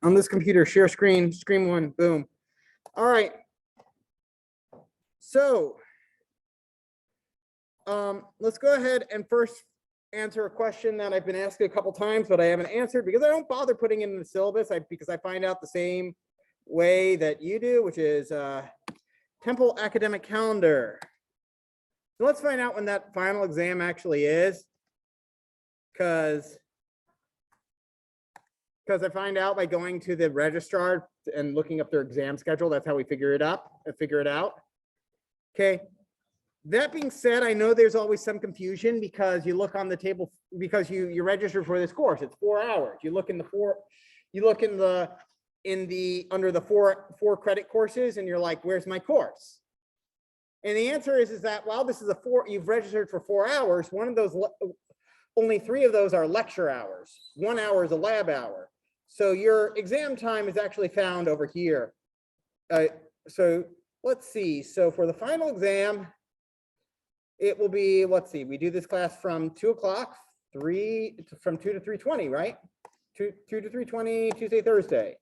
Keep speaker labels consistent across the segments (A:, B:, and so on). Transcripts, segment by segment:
A: on this computer, share screen, screen one, boom. All right. So let's go ahead and first answer a question that I've been asked a couple times, but I haven't answered because I don't bother putting it in the syllabus because I find out the same way that you do, which is Temple academic calendar. So let's find out when that final exam actually is, because I find out by going to the registrar and looking up their exam schedule. That's how we figure it out. Okay. That being said, I know there's always some confusion because you look on the table because you register for this course. It's 4 hours. You look in the under the four credit courses, and you're like, "Where's my course?" And the answer is that, well, this is you've registered for 4 hours. One of those, only 3 of those are lecture hours. 1 hour is a lab hour. So your exam time is actually found over here. So let's see. So for the final exam, it will be, let's see, we do this class from 2 o'clock, from 2 to 3:20, right? 2 to 3:20, Tuesday, Thursday.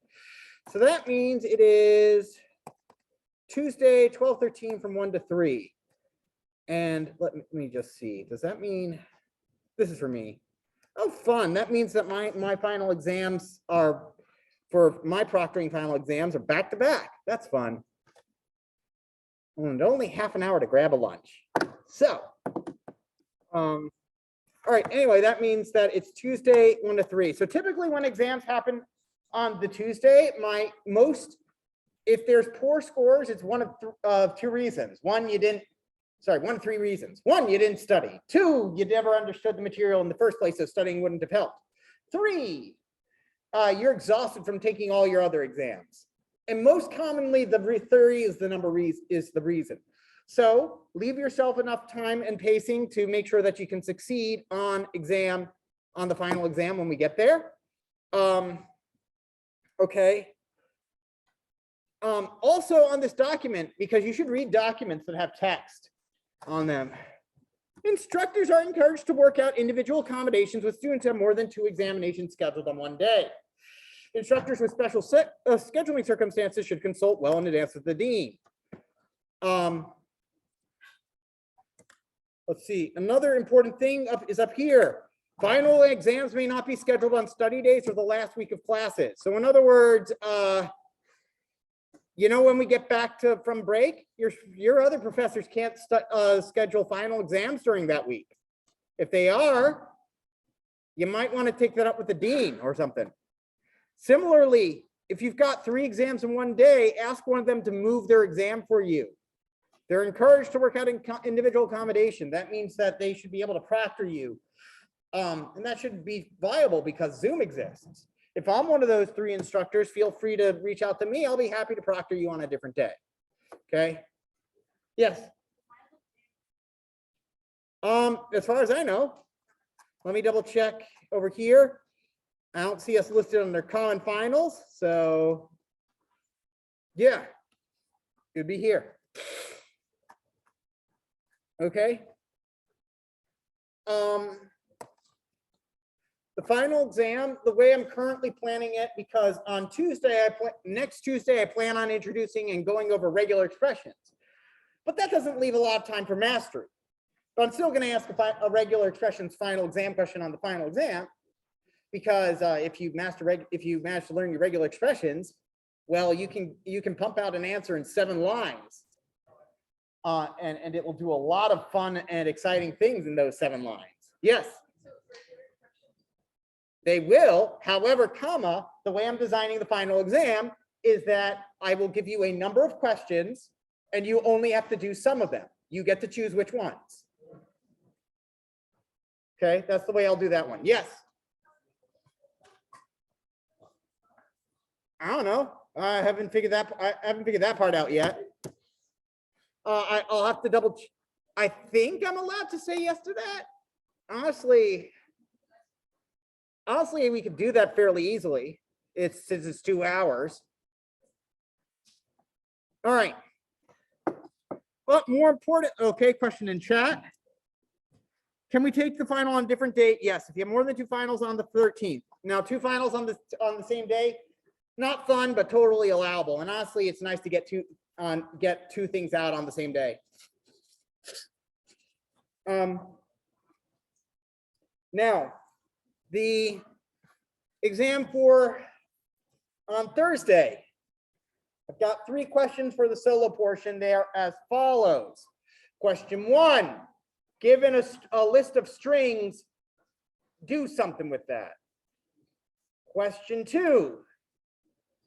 A: So that means it is Tuesday, 12/13 from 1 to 3. And let me just see. Does that mean this is for me? Oh, fun. That means that my final exams are, for my proctoring final exams, are back to back. That's fun. And only half an hour to grab a lunch. So, all right. Anyway, that means that it's Tuesday, 1 to 3. So typically when exams happen on the Tuesday, if there's poor scores, it's one of 2 reasons. One of 3 reasons. 1, you didn't study. 2, you never understood the material in the first place, so studying wouldn't have helped. 3, you're exhausted from taking all your other exams. And most commonly, the 3 is the reason. So leave yourself enough time and pacing to make sure that you can succeed on the final exam when we get there. Okay. Also on this document, because you should read documents that have text on them. Instructors are encouraged to work out individual accommodations with students who have more than 2 examinations scheduled on one day. Instructors with special scheduling circumstances should consult well in advance with the dean. Let's see, another important thing is up here. Final exams may not be scheduled on study days or the last week of classes. So in other words, when we get back from break, your other professors can't schedule final exams during that week. If they are, you might want to take that up with the dean or something. Similarly, if you've got 3 exams in one day, ask one of them to move their exam for you. They're encouraged to work out individual accommodation. That means that they should be able to proctor you. And that should be viable because Zoom exists. If I'm one of those 3 instructors, feel free to reach out to me. I'll be happy to proctor you on a different day. Okay. Yes. As far as I know, let me double check over here. I don't see us listed under common finals. So yeah, it'd be here. Okay. The final exam, the way I'm currently planning it, because on Tuesday, next Tuesday, I plan on introducing and going over regular expressions. But that doesn't leave a lot of time for mastery. But I'm still going to ask a regular expressions final exam question on the final exam, because if you manage to learn your regular expressions, well, you can pump out an answer in 7 lines. And it will do a lot of fun and exciting things in those 7 lines. Yes. They will, however, the way I'm designing the final exam is that I will give you a number of questions and you only have to do some of them. You get to choose which ones. Okay, that's the way I'll do that one. Yes. I don't know. I haven't figured that part out yet. I'll have to double check. I think I'm allowed to say yes to that. Honestly, we could do that fairly easily. Since it's 2 hours. All right. But more important, okay, question in chat. Can we take the final on a different date? Yes, if you have more than 2 finals on the 13th. Now, 2 finals on the same day, Not fun, but totally allowable. And honestly, it's nice to get two things out on the same day. Now, the exam for on Thursday, I've got 3 questions for the solo portion. They are as follows. Question 1, given a list of strings, do something with that. Question 2,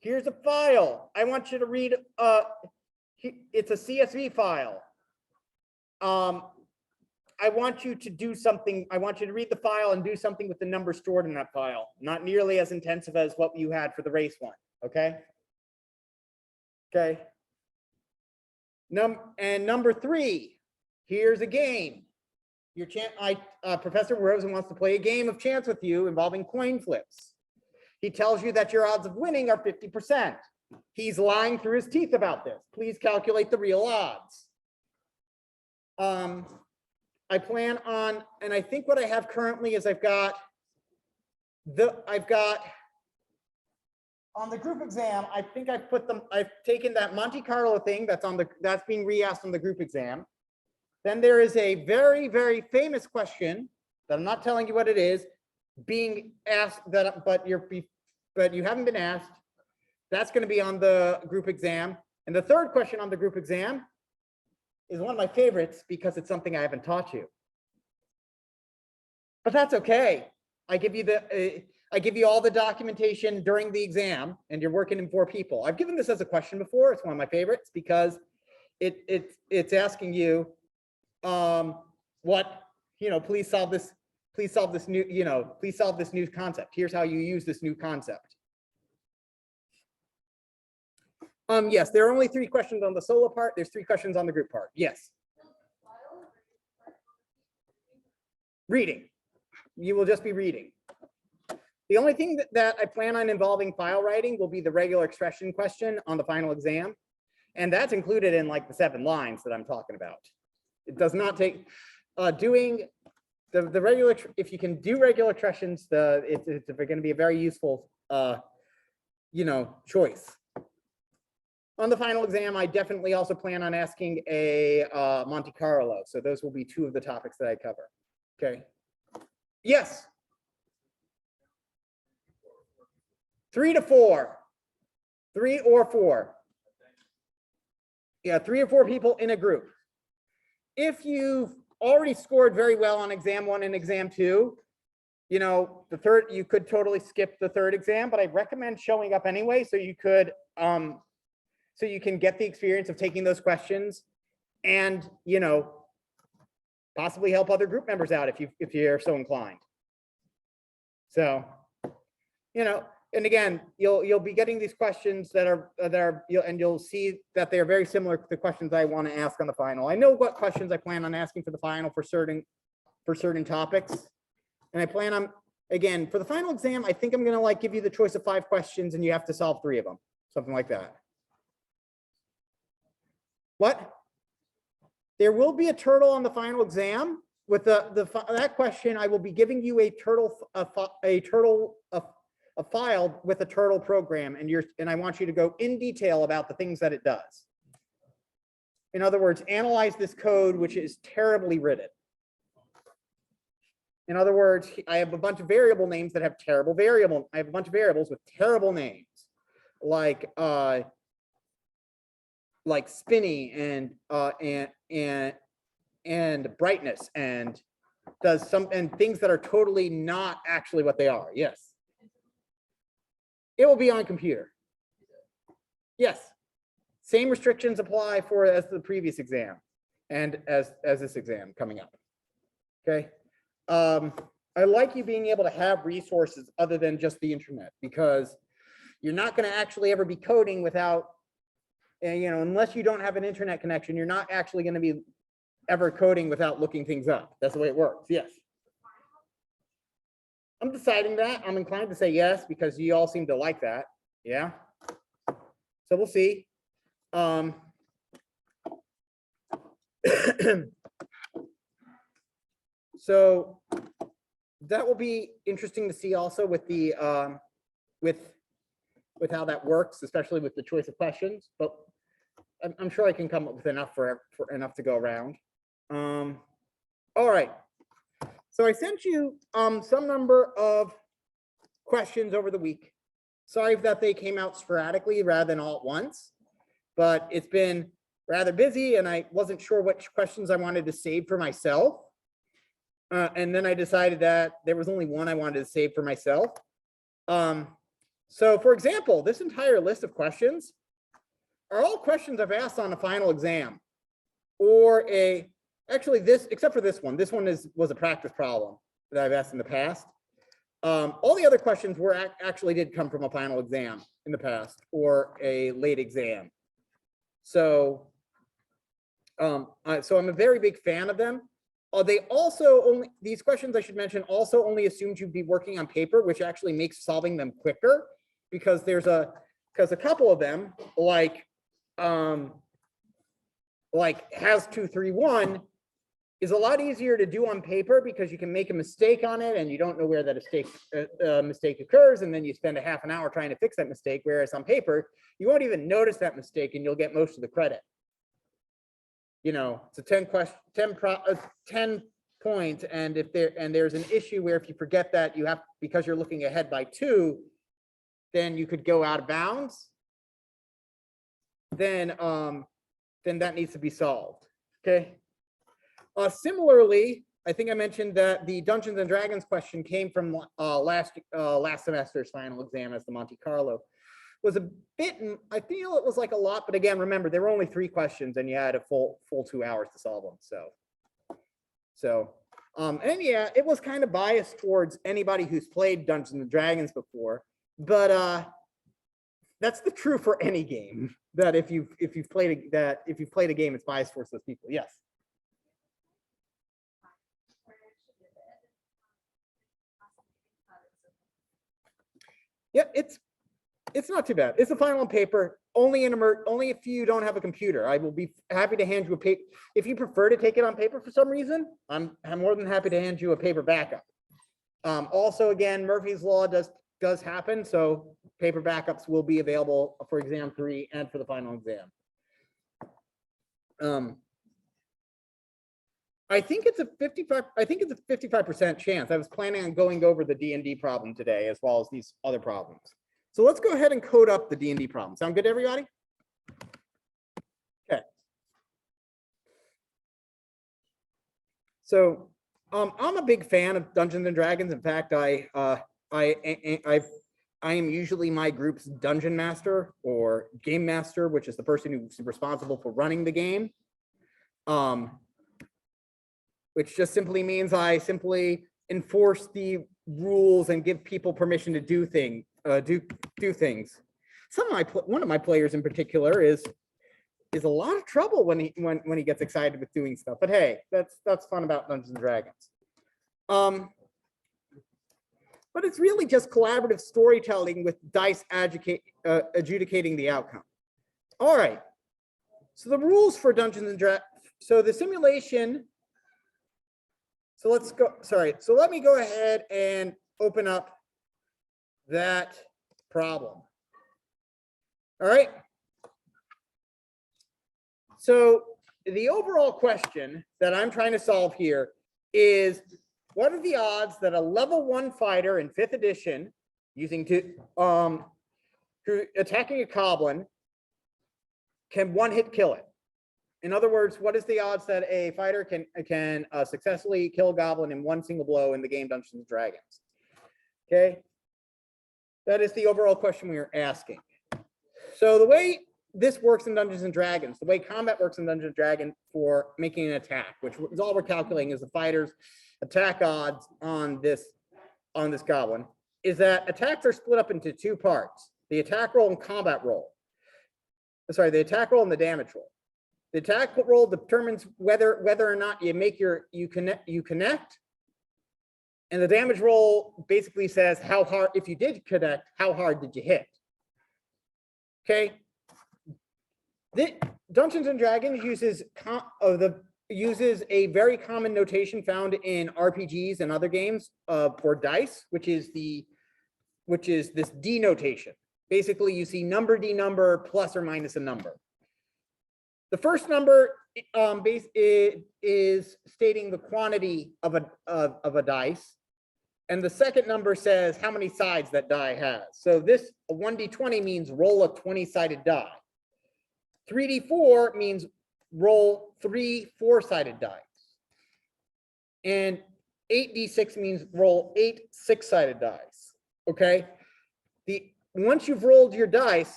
A: here's a file. I want you to read, it's a CSV file. I want you to do something. I want you to read the file and do something with the numbers stored in that file. Not nearly as intensive as what you had for the race one. Okay. Okay. Number 3, here's a game. Professor Rosen wants to play a game of chance with you involving coin flips. He tells you that your odds of winning are 50%. He's lying through his teeth about this. Please calculate the real odds. I plan on, and I think what I have currently is I've got on the group exam, I think I've taken that Monte Carlo thing that's being re-asked on the group exam. Then there is a very, very famous question that I'm not telling you what it is, being asked but you haven't been asked. That's going to be on the group exam. And the third question on the group exam is one of my favorites because it's something I haven't taught you. But that's okay. I give you all the documentation during the exam, and you're working in 4 people. I've given this as a question before. It's one of my favorites because it's asking you, please solve this new concept. Here's how you use this new concept. Yes, there are only 3 questions on the solo part. There's 3 questions on the group part. Yes. Reading. You will just be reading. The only thing that I plan on involving file writing will be the regular expression question on the final exam. And that's included in like the 7 lines that I'm talking about. It does not take doing the regular, if you can do regular expressions, it's going to be a very useful, choice. On the final exam, I definitely also plan on asking a Monte Carlo. So those will be 2 of the topics that I cover. Okay. Yes. 3 to 4. 3 or 4. Yeah, 3 or 4 people in a group. If you've already scored very well on exam 1 and exam 2, the third, you could totally skip the 3rd exam, but I recommend showing up anyway so you could so you can get the experience of taking those questions and, possibly help other group members out if you're so inclined. So, and again, you'll be getting these questions and you'll see that they're very similar to the questions I want to ask on the final. I know what questions I plan on asking for the final for certain topics. And I plan on, again, for the final exam, I think I'm going to give you the choice of 5 questions and you have to solve 3 of them, something like that. What? There will be a turtle on the final exam. With that question, I will be giving you a file with a turtle program, and I want you to go in detail about the things that it does. In other words, analyze this code, which is terribly written. In other words, I have a bunch of variable names that have terrible variable. I have a bunch of variables with terrible names, like spinny and brightness and things that are totally not actually what they are. Yes. It will be on computer. Yes. Same restrictions apply as the previous exam and as this exam coming up. Okay. I like you being able to have resources other than just the internet, because you're not going to actually ever be coding without, unless you don't have an internet connection, you're not actually going to be ever coding without looking things up. That's the way it works. Yes. I'm deciding that. I'm inclined to say yes, because you all seem to like that. Yeah. So we'll see. So that will be interesting to see also with the with how that works, especially with the choice of questions, but I'm sure I can come up with enough for enough to go around. All right. So I sent you some number of questions over the week. Sorry that they came out sporadically rather than all at once, but it's been rather busy and I wasn't sure which questions I wanted to save for myself. And then I decided that there was only one I wanted to save for myself. So for example, this entire list of questions are all questions I've asked on a final exam or actually this, except for this one was a practice problem that I've asked in the past. All the other questions actually did come from a final exam in the past or a late exam. So, so I'm a very big fan of them. They also these questions I should mention also only assumed you'd be working on paper, which actually makes solving them quicker because there's a couple of them like has 231 is a lot easier to do on paper because you can make a mistake on it and you don't know where that mistake occurs, and then you spend a half an hour trying to fix that mistake, whereas on paper you won't even notice that mistake and you'll get most of the credit. You know, it's a 10 point, and if there's an issue where if you forget that you have, because you're looking ahead by 2, then you could go out of bounds. Then that needs to be solved. Okay. Similarly, I think I mentioned that the Dungeons and Dragons question came from last semester's final exam as the Monte Carlo. Was a bit, I feel it was like a lot, but again, remember there were only 3 questions and you had a full 2 hours to solve them. And yeah, it was kind of biased towards anybody who's played Dungeons and Dragons before, but that's the true for any game. That if you've played a game, it's biased towards those people. Yes. Yeah, it's not too bad. It's a final on paper. Only if you don't have a computer. I will be happy to hand you a paper. If you prefer to take it on paper for some reason, I'm more than happy to hand you a paper backup. Also, again, Murphy's Law does happen, so paper backups will be available for exam 3 and for the final exam. I think it's a 55% chance. I was planning on going over the D&D problem today as well as these other problems. So let's go ahead and code up the D&D problem. Sound good to everybody? Okay. So I'm a big fan of Dungeons and Dragons. In fact, I am usually my group's dungeon master or game master, which is the person who's responsible for running the game. Which just simply means I simply enforce the rules and give people permission to do things. One of my players in particular is a lot of trouble when he gets excited with doing stuff. But hey, that's fun about Dungeons and Dragons. But it's really just collaborative storytelling with dice adjudicating the outcome. All right. So the rules for Dungeons and Dragons. So the simulation. So let's go. Sorry. So let me go ahead and open up that problem. All right. So the overall question that I'm trying to solve here is, what are the odds that a level 1 fighter in 5th edition who attacking a goblin can one-hit kill it? In other words, what is the odds that a fighter can successfully kill a goblin in one single blow in the game Dungeons and Dragons? Okay, that is the overall question we are asking. So the way this works in Dungeons and Dragons, the way combat works in Dungeons and Dragons for making an attack, which is all we're calculating is the fighter's attack odds on this goblin, is that attacks are split up into 2 parts: the attack roll and combat roll. Sorry, the attack roll and the damage roll. The attack roll determines whether or not you connect, and the damage roll basically says how hard, if you did connect, how hard did you hit? Okay. Dungeons and Dragons uses a very common notation found in RPGs and other games for dice, which is this D notation. basically you see number D number plus or minus a number. The first number is stating the quantity of a dice. And the second number says how many sides that die has. So this 1d20 means roll a 20-sided die. 3d4 means roll 3 4-sided dice. And 8d6 means roll 8 6-sided dice. Okay. Once you've rolled your dice,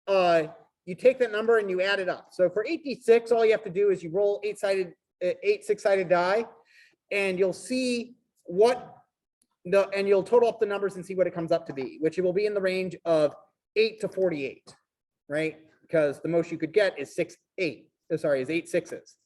A: you take that number and you add it up. So for 8d6, all you have to do is you roll 8 6-sided die, and you'll see and you'll total up the numbers and see what it comes up to be, which it will be in the range of 8 to 48, right? Because the most you could get is 8 sixes.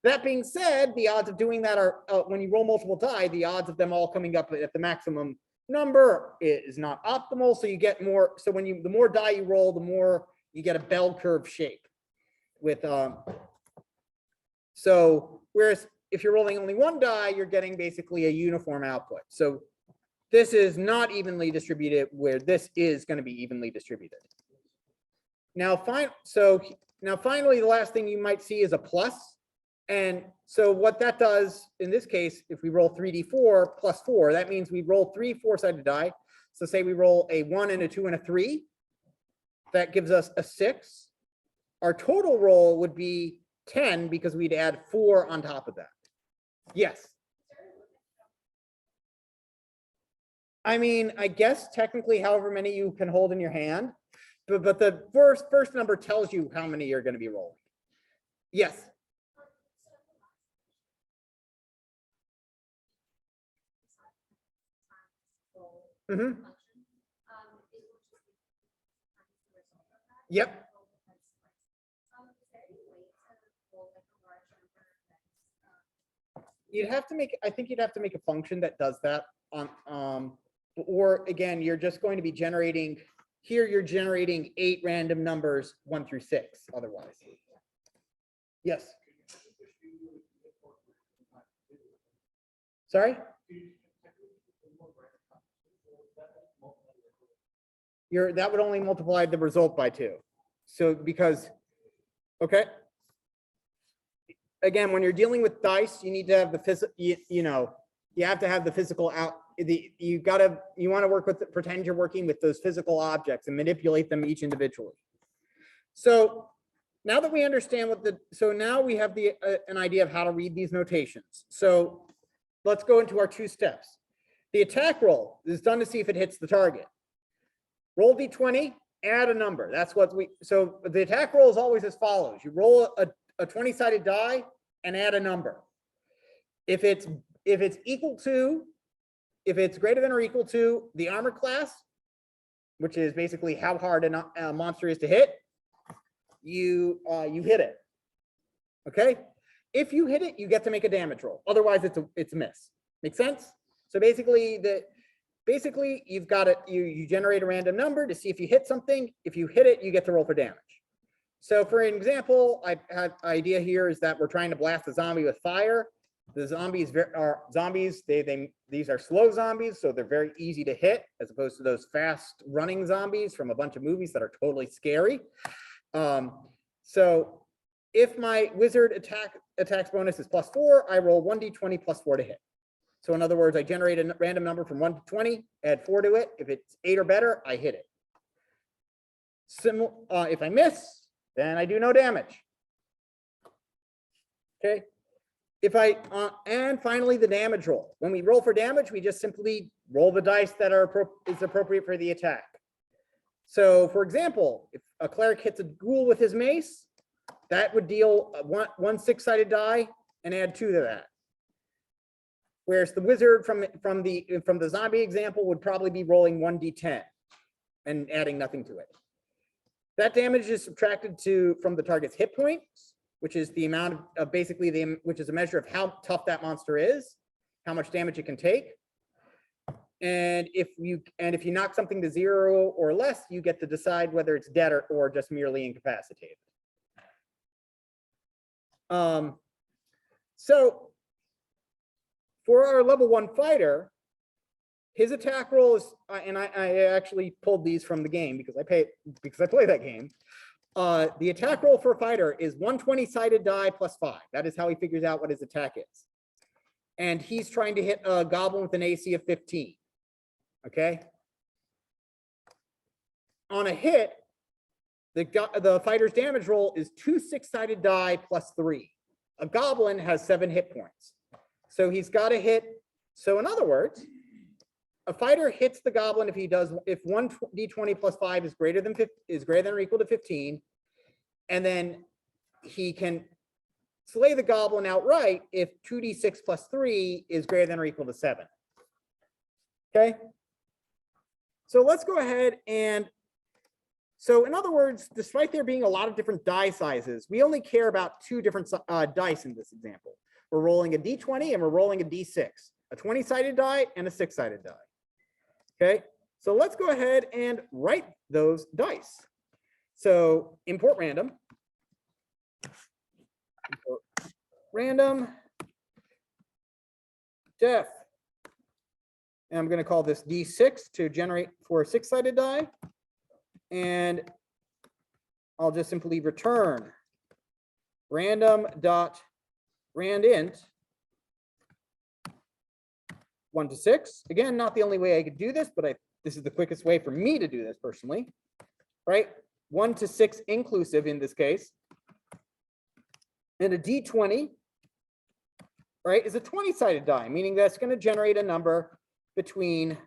A: That being said, the odds of doing that are, when you roll multiple die, the odds of them all coming up at the maximum number is not optimal. So you get more. So the more die you roll, the more you get a bell curve shape with, so whereas if you're rolling only one die, you're getting basically a uniform output. So this is not evenly distributed, where this is going to be evenly distributed. Now, finally, the last thing you might see is a plus. And so what that does in this case, if we roll 3d4 plus 4, that means we roll 3 4-sided die. So say we roll a 1 and a 2 and a 3. That gives us a 6. Our total roll would be 10 because we'd add 4 on top of that. Yes. I mean, I guess technically however many you can hold in your hand, but the first number tells you how many you're going to be rolling. Yes. Mm-hmm. Yep. You'd have to make, I think you'd have to make a function that does that on, or again, you're just going to be generating, here you're generating 8 random numbers 1 through 6 otherwise. Yes. Sorry? That would only multiply the result by 2. So because, okay. Again, when you're dealing with dice, you need to have the physical, you have to have the physical out. You want to work with, pretend you're working with those physical objects and manipulate them each individually. So now that we understand so now we have an idea of how to read these notations. So let's go into our 2 steps. The attack roll is done to see if it hits the target. Roll d20, add a number. That's what so the attack roll is always as follows. You roll a 20-sided die and add a number. If it's greater than or equal to the armor class, which is basically how hard a monster is to hit, you hit it. Okay. If you hit it, you get to make a damage roll. Otherwise, it's a miss. Make sense? So basically, you've got it. You generate a random number to see if you hit something. If you hit it, you get to roll for damage. So for an example, I had idea here is that we're trying to blast a zombie with fire. The zombies are zombies. These are slow zombies, so they're very easy to hit, as opposed to those fast running zombies from a bunch of movies that are totally scary. So if my wizard attacks bonus is +4, I roll 1d20 +4 to hit. So in other words, I generate a random number from 1 to 20, add 4 to it. If it's 8 or better, I hit it. If I miss, then I do no damage. Okay. And finally, the damage roll. When we roll for damage, we just simply roll the dice that is appropriate for the attack. So for example, if a cleric hits a ghoul with his mace, that would deal one 6-sided die and add 2 to that. Whereas the wizard from the zombie example would probably be rolling 1d10 and adding nothing to it. That damage is subtracted from the target's hit points, which is the amount of which is a measure of how tough that monster is, how much damage it can take. And if you knock something to 0 or less, you get to decide whether it's dead or just merely incapacitated. So for our level 1 fighter, his attack roll is, and I actually pulled these from the game because I play that game. The attack roll for a fighter is 120-sided die plus 5. That is how he figures out what his attack is. And he's trying to hit a goblin with an AC of 15. Okay. On a hit, the fighter's damage roll is 2 6-sided die plus 3. A goblin has 7 hit points. So he's got to hit. So in other words, a fighter hits the goblin if 1d20 plus 5 is greater than or equal to 15, and then he can slay the goblin outright if 2d6 plus 3 is greater than or equal to 7. Okay. So let's go ahead and, so in other words, despite there being a lot of different die sizes, we only care about 2 different dice in this example. We're rolling a d20 and we're rolling a d6, a 20-sided die and a 6-sided die. Okay, so let's go ahead and write those dice. So import random. Import random def. And I'm going to call this d6 to generate for a 6-sided die. And I'll just simply return random.randint 1 to 6. Again, not the only way I could do this, but this is the quickest way for me to do this personally, right? 1 to 6 inclusive in this case. And a d20, right, is a 20-sided die, meaning that's going to generate a number between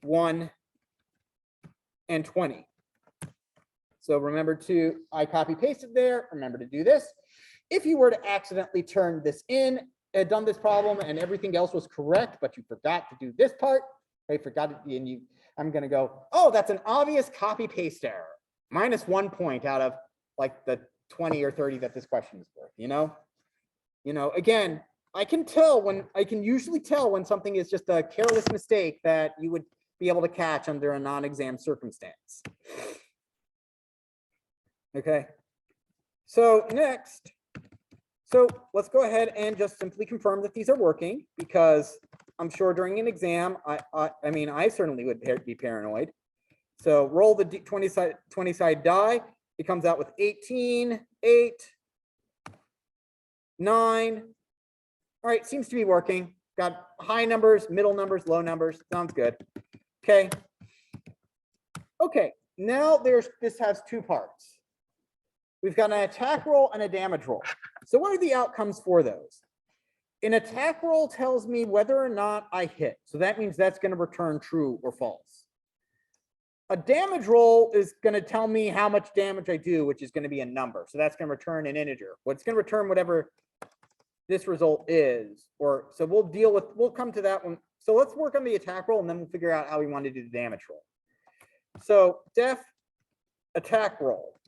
A: 1 and 20. So remember I copy pasted there. Remember to do this. If you were to accidentally turn this in, had done this problem and everything else was correct, but you forgot to do this part, right? I'm going to go, oh, that's an obvious copy paste error. -1 point out of like the 20 or 30 that this question is worth, again, I can usually tell when something is just a careless mistake that you would be able to catch under a non-exam circumstance. Okay. So next, let's go ahead and just simply confirm that these are working, because I'm sure during an exam, I certainly would be paranoid. So roll the 20-side die. It comes out with 18, 8, 9. All right, seems to be working. Got high numbers, middle numbers, low numbers. Sounds good. Okay. Okay, now this has 2 parts. We've got an attack roll and a damage roll. So what are the outcomes for those? An attack roll tells me whether or not I hit. So that means that's going to return true or false. A damage roll is going to tell me how much damage I do, which is going to be a number. So that's going to return an integer. What's going to return whatever this result is. So we'll come to that one. So let's work on the attack roll and then we'll figure out how we want to do the damage roll. So def attack roll.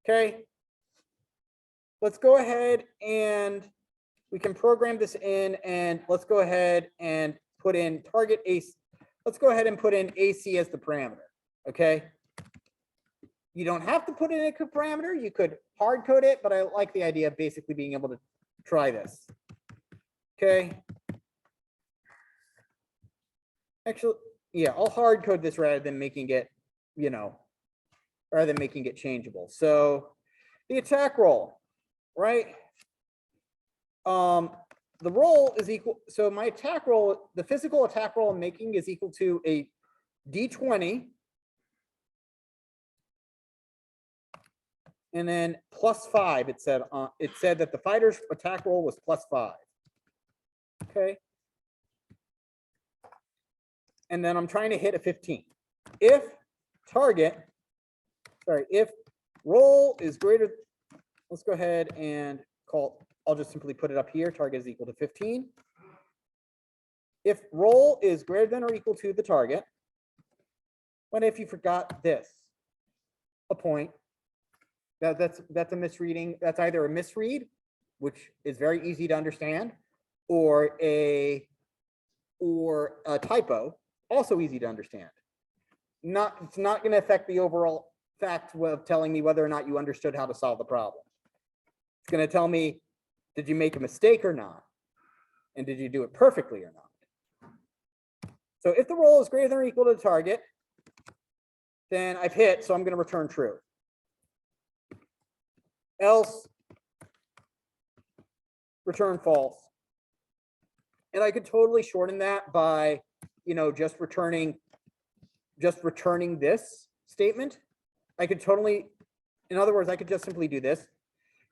A: Okay. Let's go ahead and we can program this in, and let's go ahead and put in target AC. Let's go ahead and put in AC as the parameter. Okay. You don't have to put in a parameter. You could hard code it, but I like the idea of basically being able to try this. Okay. Actually, yeah, I'll hard code this rather than making it, changeable. So the attack roll, right? The roll is equal. So my attack roll, the physical attack roll I'm making is equal to a d20 and then +5. It said that the fighter's attack roll was +5. Okay. And then I'm trying to hit a 15. If roll is greater, let's go ahead and I'll just simply put it up here. Target is equal to 15. If roll is greater than or equal to the target, what if you forgot this? A point. That's a misreading. That's either a misread, which is very easy to understand, or a typo, also easy to understand. It's not going to affect the overall fact of telling me whether or not you understood how to solve the problem. It's going to tell me, did you make a mistake or not? And did you do it perfectly or not? So if the roll is greater than or equal to the target, then I've hit, so I'm going to return true. Else, return false. And I could totally shorten that by, just returning this statement. I could totally, in other words, I could just simply do this.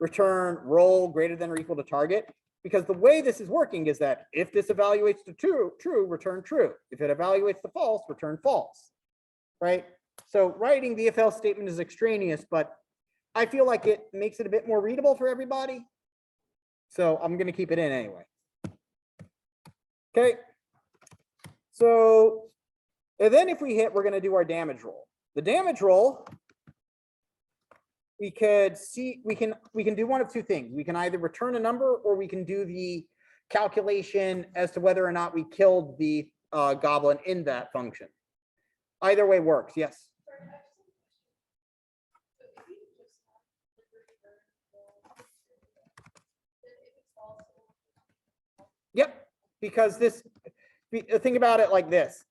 A: Return roll greater than or equal to target. Because the way this is working is that if this evaluates to true, return true. If it evaluates to false, return false, right? So writing the if else statement is extraneous, but I feel like it makes it a bit more readable for everybody. So I'm going to keep it in anyway. Okay. So, and then if we hit, we're going to do our damage roll. The damage roll, we can do one of two things. We can either return a number or we can do the calculation as to whether or not we killed the goblin in that function. Either way works. Yes. Yep, because think about it like this.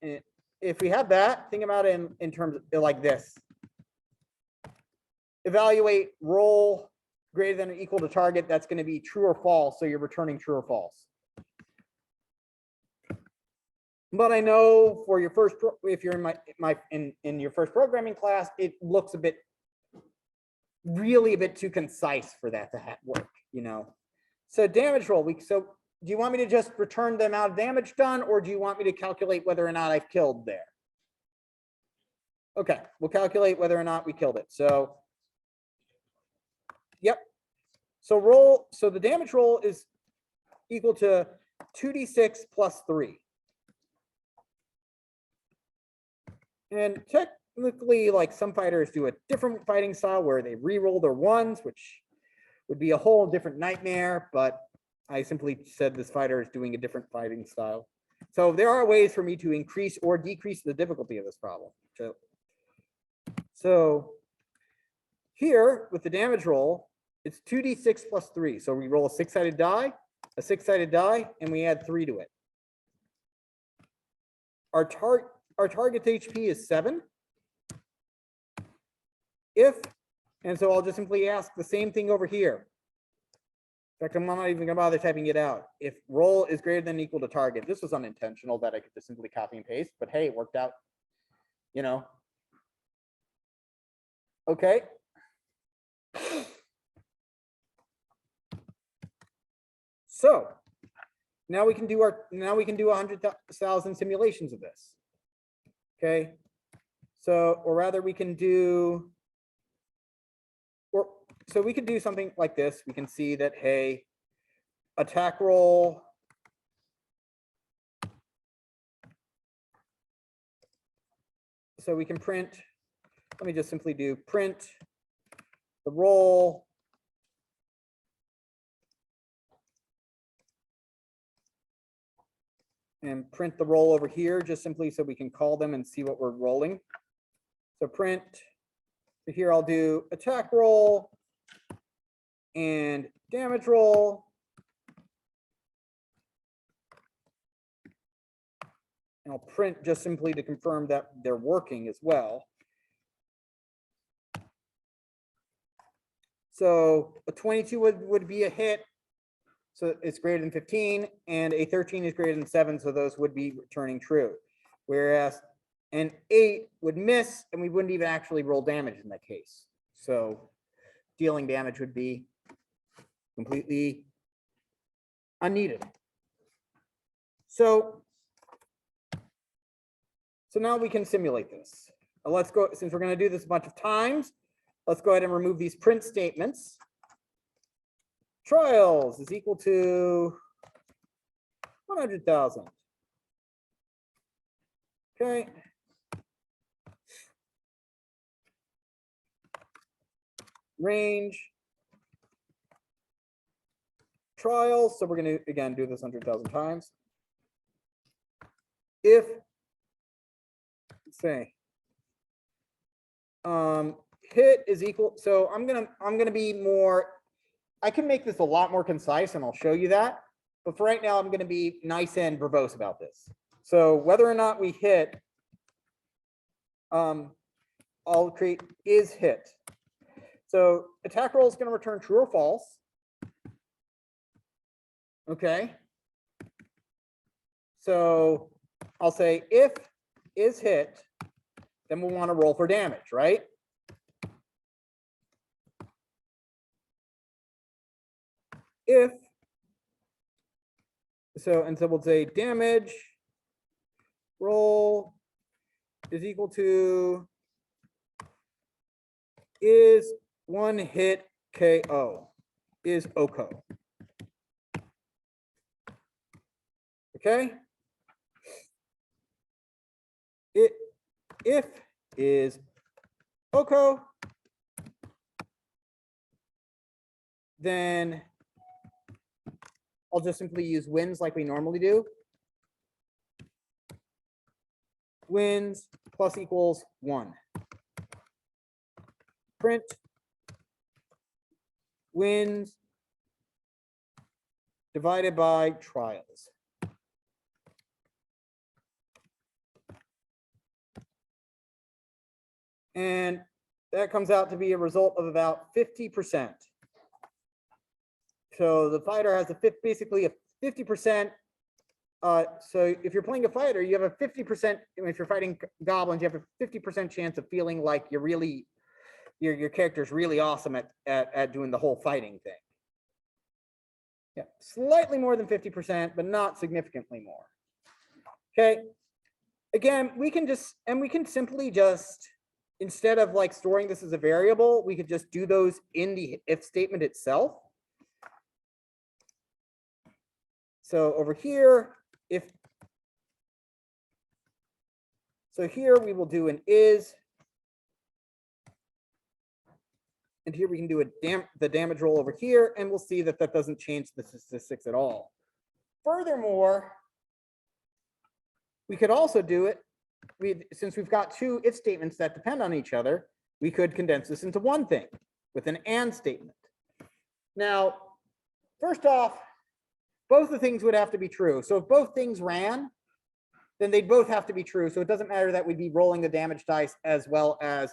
A: If we have that, think about it in terms of like this. Evaluate roll greater than or equal to target. That's going to be true or false. So you're returning true or false. But I know for your first, if you're in your first programming class, it looks really a bit too concise for that to work. So damage roll. So do you want me to just return the amount of damage done, or do you want me to calculate whether or not I've killed there? Okay, we'll calculate whether or not we killed it. So, yep. So the damage roll is equal to 2d6 plus 3. And technically, like some fighters do a different fighting style where they re-roll their ones, which would be a whole different nightmare, but I simply said this fighter is doing a different fighting style. So there are ways for me to increase or decrease the difficulty of this problem. So here with the damage roll, it's 2d6 plus 3. So we roll a 6-sided die, and we add 3 to it. Our target's HP is 7. And so I'll just simply ask the same thing over here. In fact, I'm not even going to bother typing it out. If roll is greater than or equal to target, this was unintentional that I could just simply copy and paste, but hey, it worked out, Okay. So now we can do 100,000 simulations of this. Okay. So, or rather we can do, so we could do something like this. We can see that, hey, attack roll so we can print, let me just simply do print the roll and print the roll over here just simply so we can call them and see what we're rolling. So print, here I'll do attack roll and damage roll. And I'll print just simply to confirm that they're working as well. So a 22 would be a hit. So it's greater than 15, and a 13 is greater than 7, so those would be returning true. Whereas an 8 would miss, and we wouldn't even actually roll damage in that case. So dealing damage would be completely unneeded. So now we can simulate this. Let's go, since we're going to do this a bunch of times, let's go ahead and remove these print statements. Trials is equal to 100,000. Okay. Range. Trials. So we're going to, again, do this 100,000 times. If, let's say, hit is equal. So I'm gonna be more, I can make this a lot more concise and I'll show you that. But for right now, I'm going to be nice and verbose about this. So whether or not we hit, I'll create is hit. So attack roll is going to return true or false. Okay. So I'll say if is hit, then we'll want to roll for damage, right? If so, and so we'll say damage roll is equal to is one hit KO, is OKO. Okay. If is OKO, then I'll just simply use wins like we normally do. Wins plus equals 1. Print wins divided by trials. And that comes out to be a result of about 50%. So the fighter has basically a 50%. So if you're playing a fighter, you have a 50%. If you're fighting goblins, you have a 50% chance of feeling like you're really, your character's really awesome at doing the whole fighting thing. Yeah, slightly more than 50%, but not significantly more. Okay. Again, we can simply just, instead of like storing this as a variable, we could just do those in the if statement itself. So over here, so here we will do an is, and here we can do the damage roll over here, and we'll see that that doesn't change the statistics at all. Furthermore, we could also do it, since we've got two if statements that depend on each other, we could condense this into one thing with an and statement. Now, first off, both the things would have to be true. So if both things ran, then they'd both have to be true. So it doesn't matter that we'd be rolling the damage dice as well as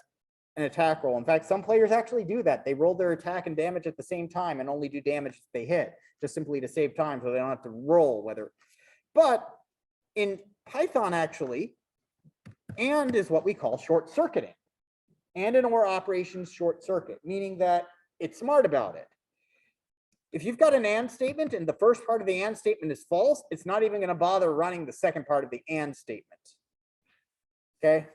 A: an attack roll. In fact, some players actually do that. They roll their attack and damage at the same time and only do damage if they hit, just simply to save time so they don't have to roll whether. But in Python, actually, and is what we call short circuiting. And in OR operations short circuit, meaning that it's smart about it. If you've got an and statement and the first part of the and statement is false, it's not even going to bother running the second part of the and statement. Okay.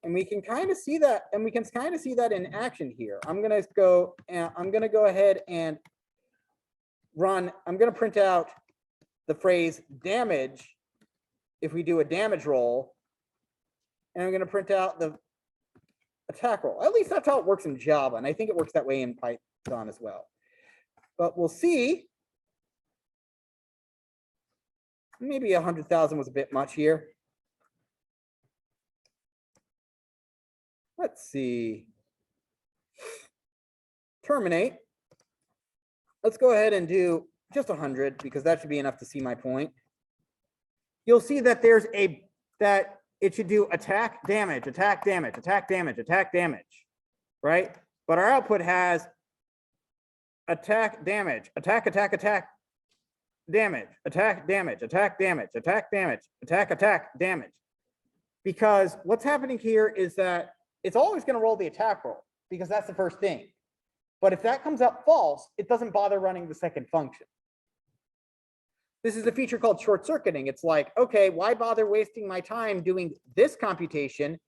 A: And we can kind of see that, and we can kind of see that in action here. I'm going to go ahead and run, I'm going to print out the phrase damage if we do a damage roll, and I'm going to print out the attack roll. At least that's how it works in Java, and I think it works that way in Python as well. But we'll see. Maybe 100,000 was a bit much here. Let's see. Terminate. Let's go ahead and do just 100 because that should be enough to see my point. You'll see that there's that it should do attack, damage, attack, damage, attack, damage, attack, damage, right? But our output has attack, damage, attack, attack, attack, damage, attack, damage, attack, damage, attack, damage, attack, attack, damage. Because what's happening here is that it's always going to roll the attack roll because that's the first thing. But if that comes up false, it doesn't bother running the second function. This is a feature called short circuiting. It's like, okay, why bother wasting my time doing this computation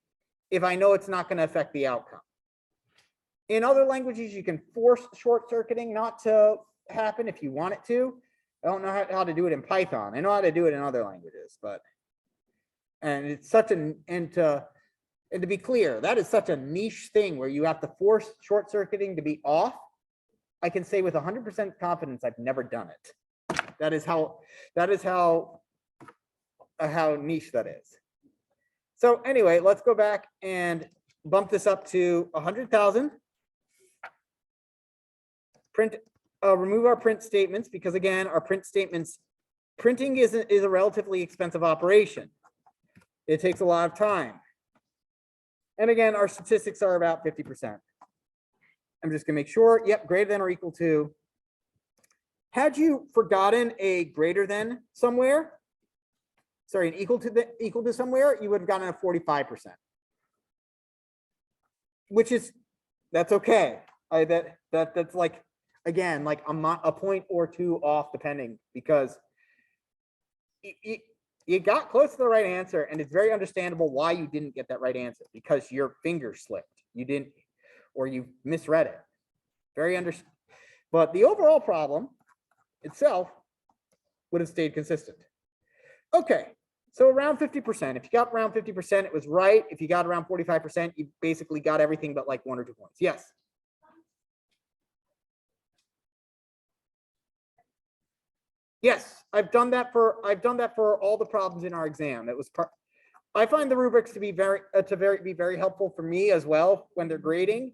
A: if I know it's not going to affect the outcome? In other languages, you can force short circuiting not to happen if you want it to. I don't know how to do it in Python. I know how to do it in other languages, but, and it's such an, and to be clear, that is such a niche thing where you have to force short circuiting to be off. I can say with 100% confidence, I've never done it. That is how niche that is. So anyway, let's go back and bump this up to 100,000. Print, remove our print statements because again, our print statements printing is a relatively expensive operation. It takes a lot of time. And again, our statistics are about 50%. I'm just gonna make sure, yep, greater than or equal to. Had you forgotten a greater than somewhere, sorry, an equal to somewhere, you would have gotten a 45%. Which is, that's okay. That's like, again, like a point or two off depending, because you got close to the right answer, and it's very understandable why you didn't get that right answer, because your finger slipped. You didn't, or you misread it. Very but the overall problem itself would have stayed consistent. Okay, so around 50%. If you got around 50%, it was right. If you got around 45%, you basically got everything but like 1 or 2 points. Yes. Yes, I've done that for all the problems in our exam. It was I find the rubrics to be very helpful for me as well when they're grading,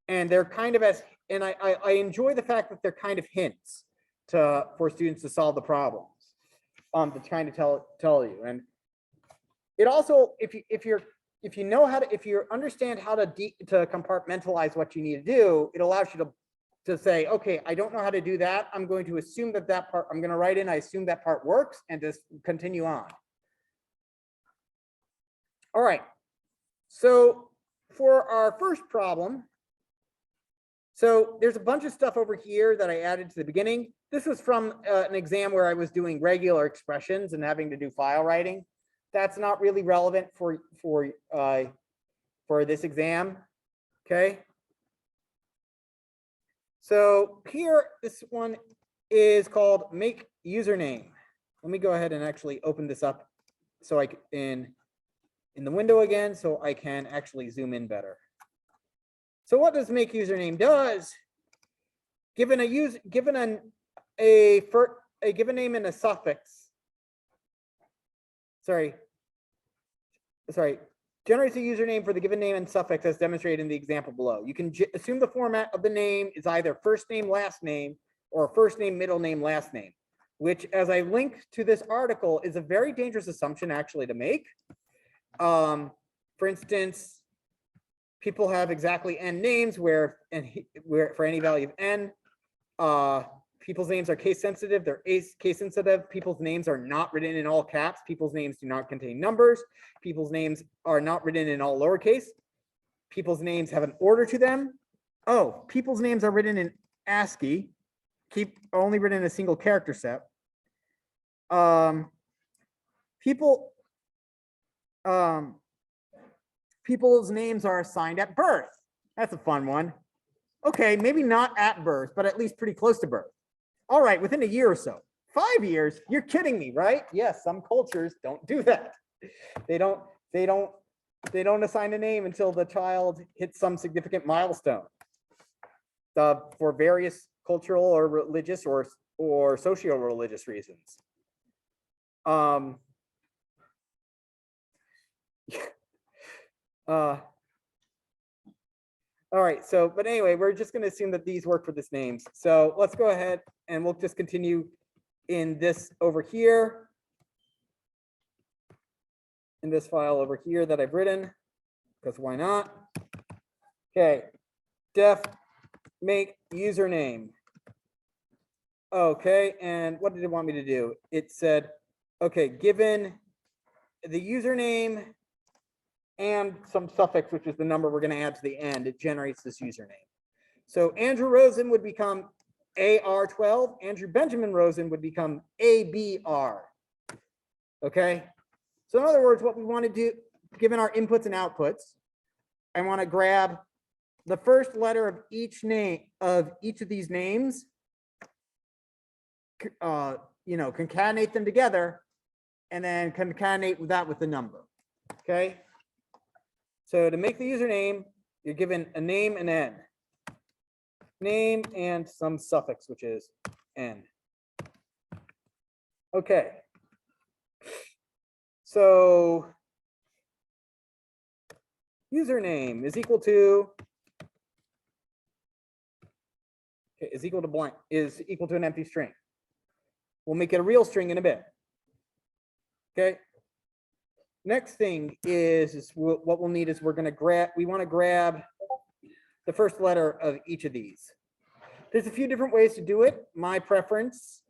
A: and they're kind of and I enjoy the fact that they're kind of hints for students to solve the problems, to kind of tell you. And it also, if you understand how to compartmentalize what you need to do, it allows you to say, okay, I don't know how to do that. I'm going to assume that part, I'm going to write in, I assume that part works, and just continue on. All right. So for our first problem, so there's a bunch of stuff over here that I added to the beginning. This was from an exam where I was doing regular expressions and having to do file writing. That's not really relevant for this exam. Okay. So here, this one is called make username. Let me go ahead and actually open this up so I can in the window again, so I can actually zoom in better. So what does make username does? Given a given name and a suffix. Sorry. Generates a username for the given name and suffix as demonstrated in the example below. You can assume the format of the name is either first name, last name, or first name, middle name, last name, which, as I link to this article, is a very dangerous assumption actually to make. For instance, people have exactly n names where for any value of n, people's names are case sensitive. They're case sensitive. People's names are not written in all caps. People's names do not contain numbers. People's names are not written in all lowercase. People's names have an order to them. Oh, people's names are written in ASCII. Only written in a single character set. People's names are assigned at birth. That's a fun one. Okay, maybe not at birth, but at least pretty close to birth. All right, within a year or so. 5 years? You're kidding me, right? Yes, some cultures don't do that. They don't assign a name until the child hits some significant milestone. For various cultural or religious or socio-religious reasons. All right, so, but anyway, we're just going to assume that these work for this names. So let's go ahead and we'll just continue in this over here, in this file over here that I've written, because why not? Okay, def make username. Okay, and what did it want me to do? It said, okay, given the username and some suffix, which is the number we're going to add to the end, it generates this username. So Andrew Rosen would become AR12. Andrew Benjamin Rosen would become ABR. Okay. So in other words, what we want to do, given our inputs and outputs, I want to grab the first letter of each name of each of these names, concatenate them together, and then concatenate that with the number. Okay. So to make the username, you're given a name and n. Name and some suffix, which is n. Okay. So username is equal to, is equal to blank, is equal to an empty string. We'll make it a real string in a bit. Okay. Next thing is what we'll need is we want to grab the first letter of each of these. There's a few different ways to do it. My preference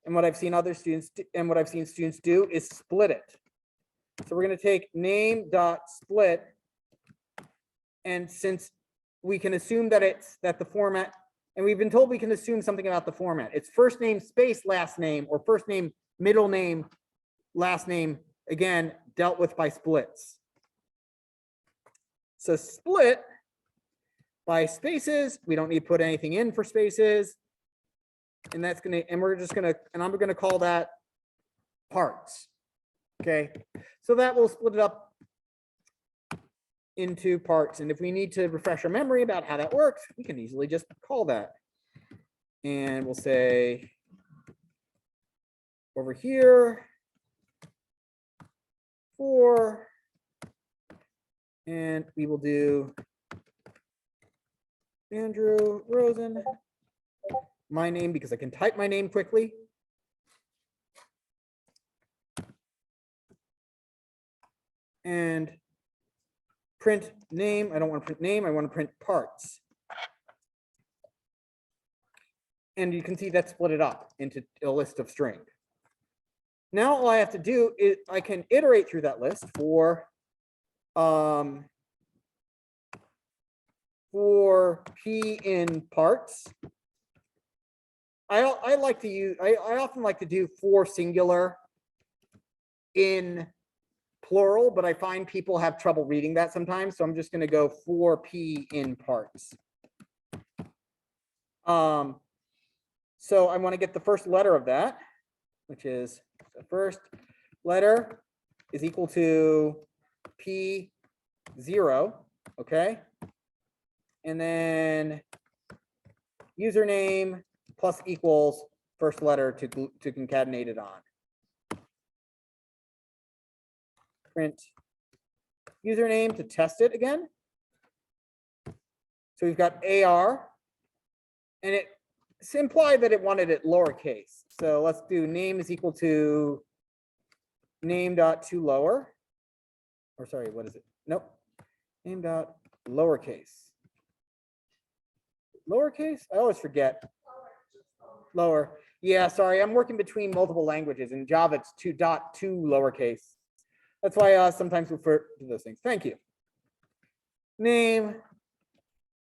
A: and what I've seen other students do, and what I've seen students do is split it. So we're going to take name dot split, and since we can assume that the format, and we've been told we can assume something about the format. It's first name space last name, or first name middle name last name, again dealt with by splits. So split by spaces, we don't need to put anything in for spaces. And that's gonna, and we're just gonna, and I'm gonna call that parts. Okay, so that will split it up into parts. And if we need to refresh our memory about how that works, we can easily just call that. And we'll say over here, 4, and we will do Andrew Rosen, my name, because I can type my name quickly. And print name. I don't want to print name. I want to print parts. And you can see that split it up into a list of string. Now all I have to do is I can iterate through that list for P in parts. I often like to do for singular in plural, but I find people have trouble reading that sometimes. So I'm just going to go for P in parts. So I want to get the first letter of that, which is the first letter is equal to P0. Okay. And then username plus equals first letter to concatenate it on. Print username to test it again. So we've got AR, and it's implied that it wanted it lowercase. So let's do name is equal to name dot to lower, or sorry, what is it? Nope. Name dot lowercase. Lowercase? I always forget. Lower. Yeah, sorry, I'm working between multiple languages. In Java, it's 2.2 lowercase. That's why I sometimes refer to those things. Thank you. Name,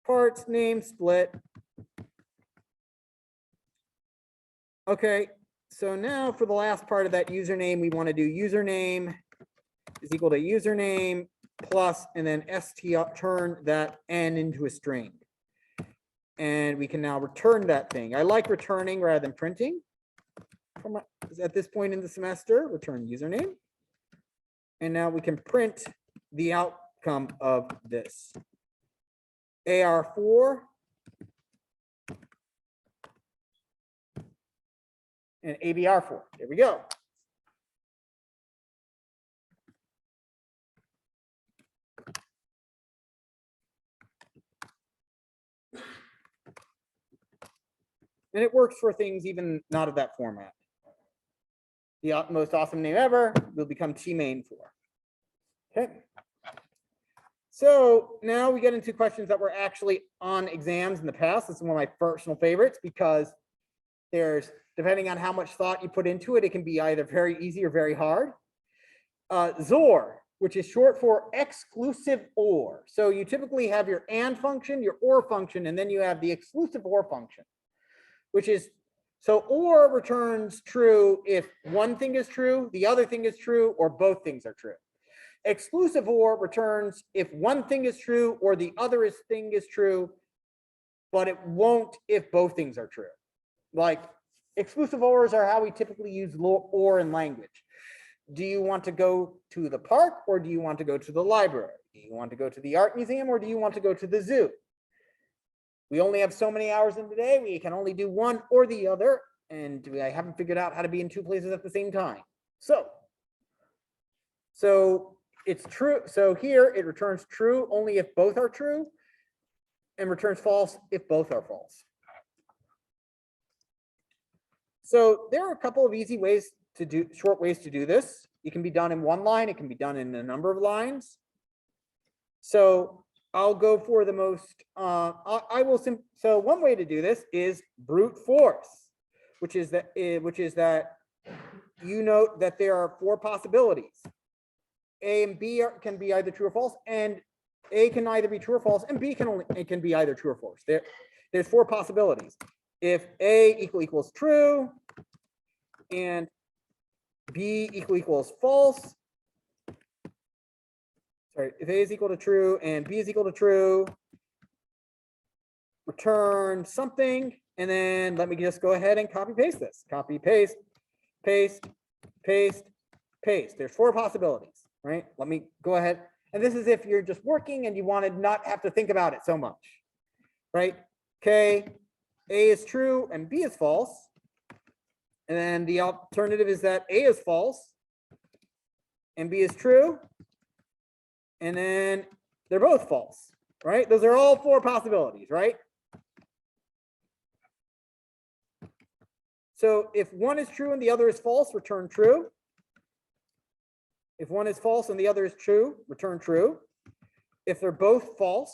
A: parts, name, split. Okay, so now for the last part of that username, we want to do username is equal to username plus, and then turn that n into a string. And we can now return that thing. I like returning rather than printing. At this point in the semester, return username. And now we can print the outcome of this. AR4 and ABR4. There we go. And it works for things even not of that format. The most awesome name ever will become tmain4. Okay. So now we get into questions that were actually on exams in the past. This is one of my personal favorites because there's, depending on how much thought you put into it, it can be either very easy or very hard. XOR, which is short for exclusive OR. So you typically have your AND function, your OR function, and then you have the exclusive OR function, which is, so OR returns true if one thing is true, the other thing is true, or both things are true. Exclusive OR returns if one thing is true or the other thing is true, but it won't if both things are true. Like exclusive ORs are how we typically use OR in language. Do you want to go to the park or do you want to go to the library? Do you want to go to the art museum or do you want to go to the zoo? We only have so many hours in the day. We can only do one or the other. And I haven't figured out how to be in two places at the same time. So it's true. So here it returns true only if both are true and returns false if both are false. So there are a couple of easy ways to do, short ways to do this. It can be done in one line. It can be done in a number of lines. So I'll go for the most, so one way to do this is brute force, which is that you note that there are 4 possibilities. A and B can be either true or false, and A can either be true or false, and B can be either true or false. There's 4 possibilities. If A equals true, and B equals false, sorry, if A is equal to true and B is equal to true, return something, and then let me just go ahead and copy paste this. Copy, paste, paste, paste, paste. There's 4 possibilities, right? Let me go ahead. And this is if you're just working and you want to not have to think about it so much, right? Okay, A is true and B is false. And then the alternative is that A is false and B is true. And then they're both false, right? Those are all 4 possibilities, right? So if one is true and the other is false, return true. If one is false and the other is true, return true. If they're both false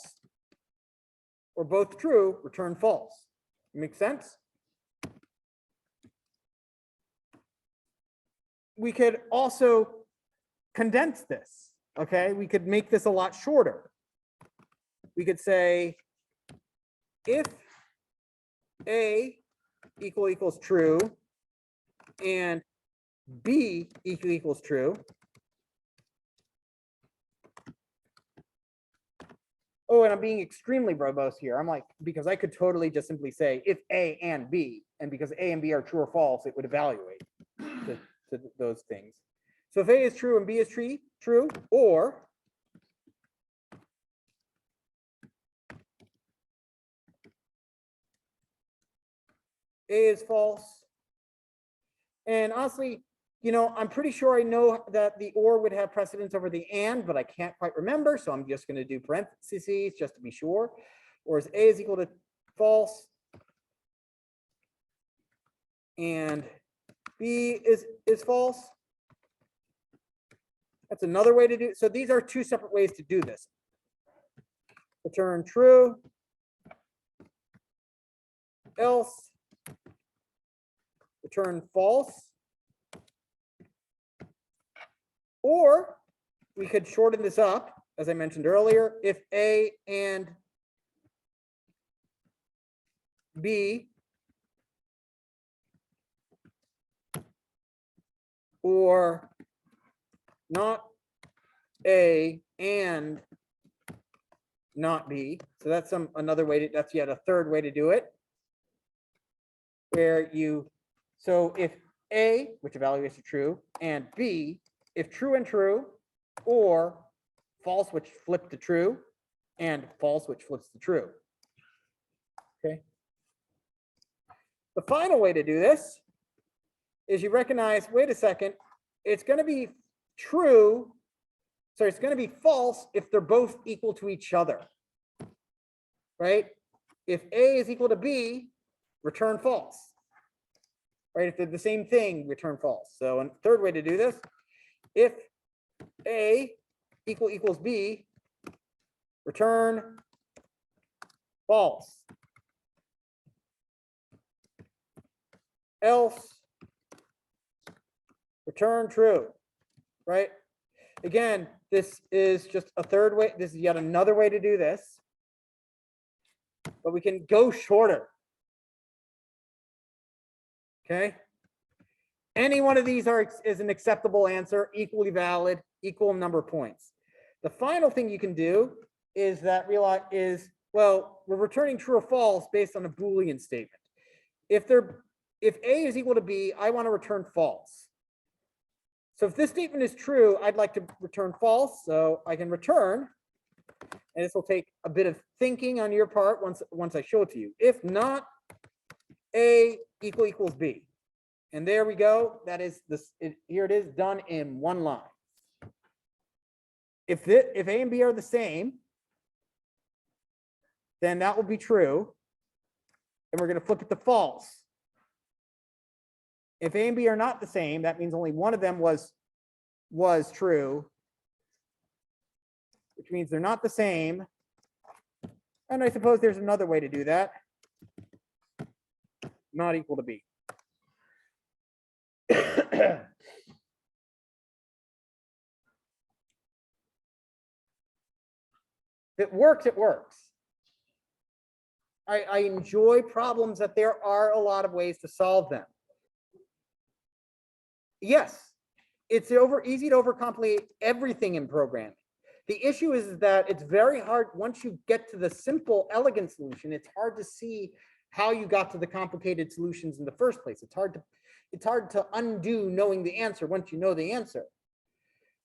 A: or both true, return false. Make sense? We could also condense this, okay? We could make this a lot shorter. We could say if A equals true and B equals true. Oh, and I'm being extremely verbose here. I'm like, because I could totally just simply say if A and B, and because A and B are true or false, it would evaluate to those things. So if A is true and B is true, or A is false. And honestly, you know, I'm pretty sure I know that the or would have precedence over the and, but I can't quite remember. So I'm just going to do parentheses just to be sure. Or is A is equal to false and B is false? That's another way to do it. So these are 2 separate ways to do this. Return true, else return false. Or we could shorten this up, as I mentioned earlier, if A and B or not A and not B. So that's another way to, that's yet a third way to do it. Where so if A, which evaluates to true, and B, if true and true, or false, which flipped to true, and false, which flips to true. Okay. The final way to do this is you recognize, wait a second, it's going to be true. So it's going to be false if they're both equal to each other, right? If A is equal to B, return false, right? If they're the same thing, return false. So a third way to do this, if A equals B, return false. Else, return true, right? Again, this is just a third way. This is yet another way to do this, but we can go shorter. Okay. Any one of these is an acceptable answer, equally valid, equal number of points. The final thing you can do is well, we're returning true or false based on a Boolean statement. If A is equal to B, I want to return false. So if this statement is true, I'd like to return false. So I can return, and this will take a bit of thinking on your part once I show it to you. If not, A equals B. And there we go. That is this. Here it is, done in one line. If A and B are the same, then that will be true. And we're going to flip it to false. If A and B are not the same, that means only one of them was true, which means they're not the same. And I suppose there's another way to do that. Not equal to B. If it works, it works. I enjoy problems that there are a lot of ways to solve them. Yes, it's easy to overcomplicate everything in programming. The issue is that it's very hard, once you get to the simple, elegant solution, it's hard to see how you got to the complicated solutions in the first place. It's hard to undo knowing the answer once you know the answer.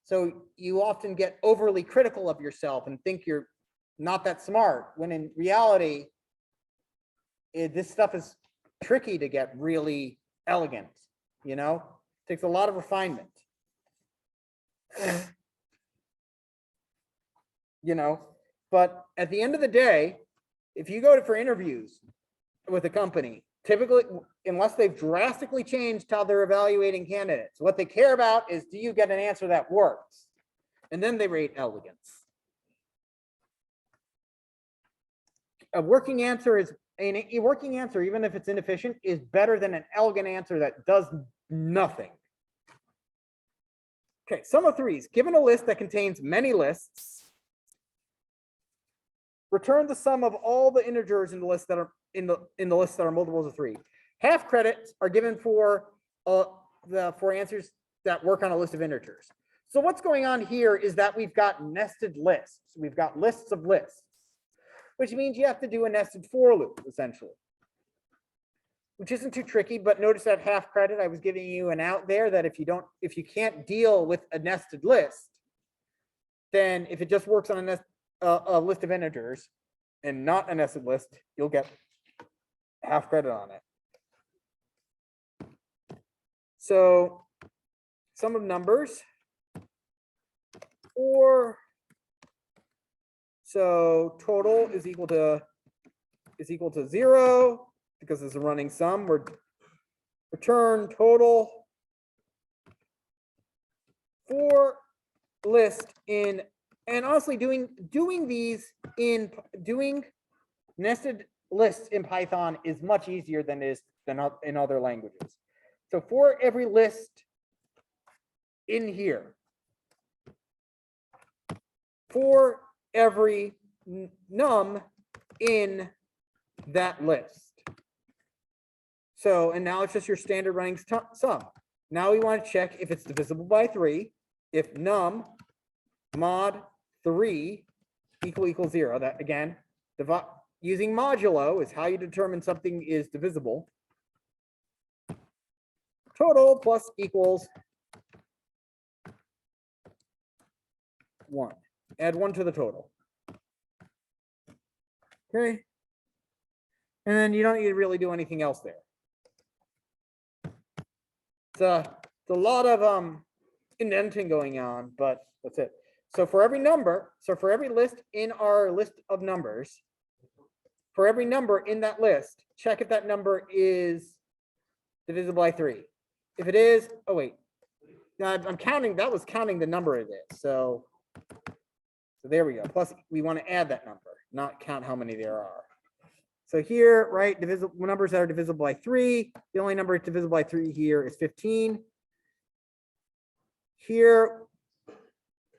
A: So you often get overly critical of yourself and think you're not that smart, when in reality, this stuff is tricky to get really elegant, you know? It takes a lot of refinement. You know, but at the end of the day, if you go for interviews with a company, typically, unless they've drastically changed how they're evaluating candidates, what they care about is, do you get an answer that works? And then they rate elegance. A working answer, even if it's inefficient, is better than an elegant answer that does nothing. Okay, sum of threes. Given a list that contains many lists, return the sum of all the integers in the list that are in the list that are multiples of 3. Half credits are given for answers that work on a list of integers. So what's going on here is that we've got nested lists. We've got lists of lists, which means you have to do a nested for loop, essentially, which isn't too tricky. But notice that half credit, I was giving you an out there that if you can't deal with a nested list, then if it just works on a list of integers and not a nested list, you'll get half credit on it. So sum of numbers, or so total is equal to 0 because it's a running sum. We're return total for list in, and honestly, doing nested lists in Python is much easier than in other languages. So for every list in here, for every num in that list. So, and now it's just your standard running sum. Now we want to check if it's divisible by 3, if num mod 3 equals 0. That again, using modulo is how you determine something is divisible. Total plus equals 1. Add 1 to the total. Okay. And then you don't need to really do anything else there. It's a lot of indenting going on, but that's it. So for every number, so for every list in our list of numbers, for every number in that list, check if that number is divisible by 3. If it is, oh wait, I'm counting, that was counting the number it is. So there we go. Plus we want to add that number, not count how many there are. So here, right, divisible numbers that are divisible by 3. The only number divisible by 3 here is 15. Here,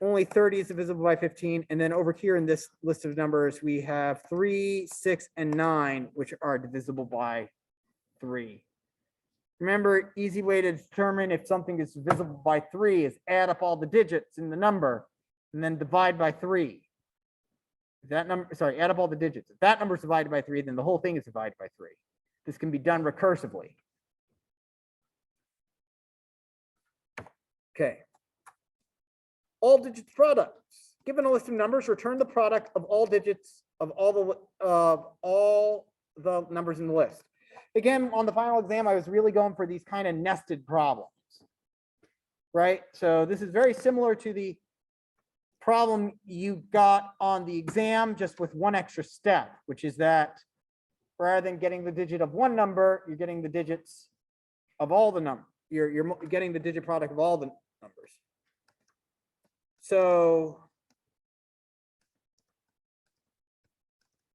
A: only 30 is divisible by 15. And then over here in this list of numbers, we have 3, 6, and 9, which are divisible by 3. Remember, easy way to determine if something is divisible by 3 is add up all the digits in the number and then divide by 3. If that number, sorry, add up all the digits. If that number is divided by 3, then the whole thing is divided by 3. This can be done recursively. Okay. All digits products. Given a list of numbers, return the product of all digits of all the numbers in the list. Again, on the final exam, I was really going for these kind of nested problems, right? So this is very similar to the problem you got on the exam, just with one extra step, which is that rather than getting the digit of one number, you're getting the digits of all the numbers. You're getting the digit product of all the numbers. So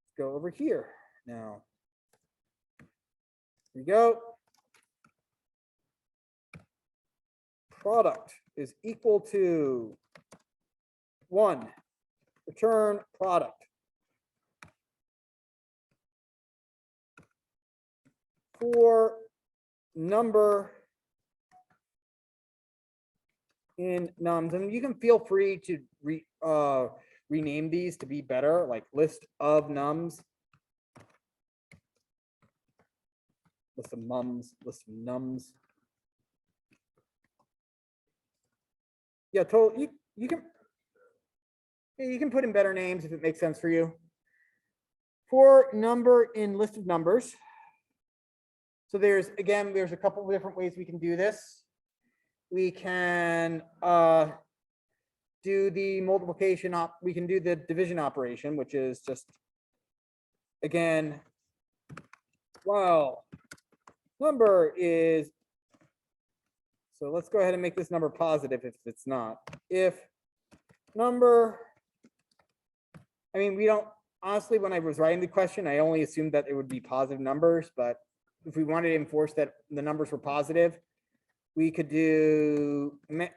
A: let's go over here now. Here we go. Product is equal to 1. Return product. For number in nums, and you can feel free to rename these to be better, like list of nums, list of mums, list of nums. Yeah, totally. You can put in better names if it makes sense for you. For number in list of numbers. So there's a couple of different ways we can do this. We can do the multiplication we can do the division operation, which is just, again, well, number is, so let's go ahead and make this number positive if it's not. If number, I mean, we don't, honestly, when I was writing the question, I only assumed that it would be positive numbers, but if we wanted to enforce that the numbers were positive, we could do, I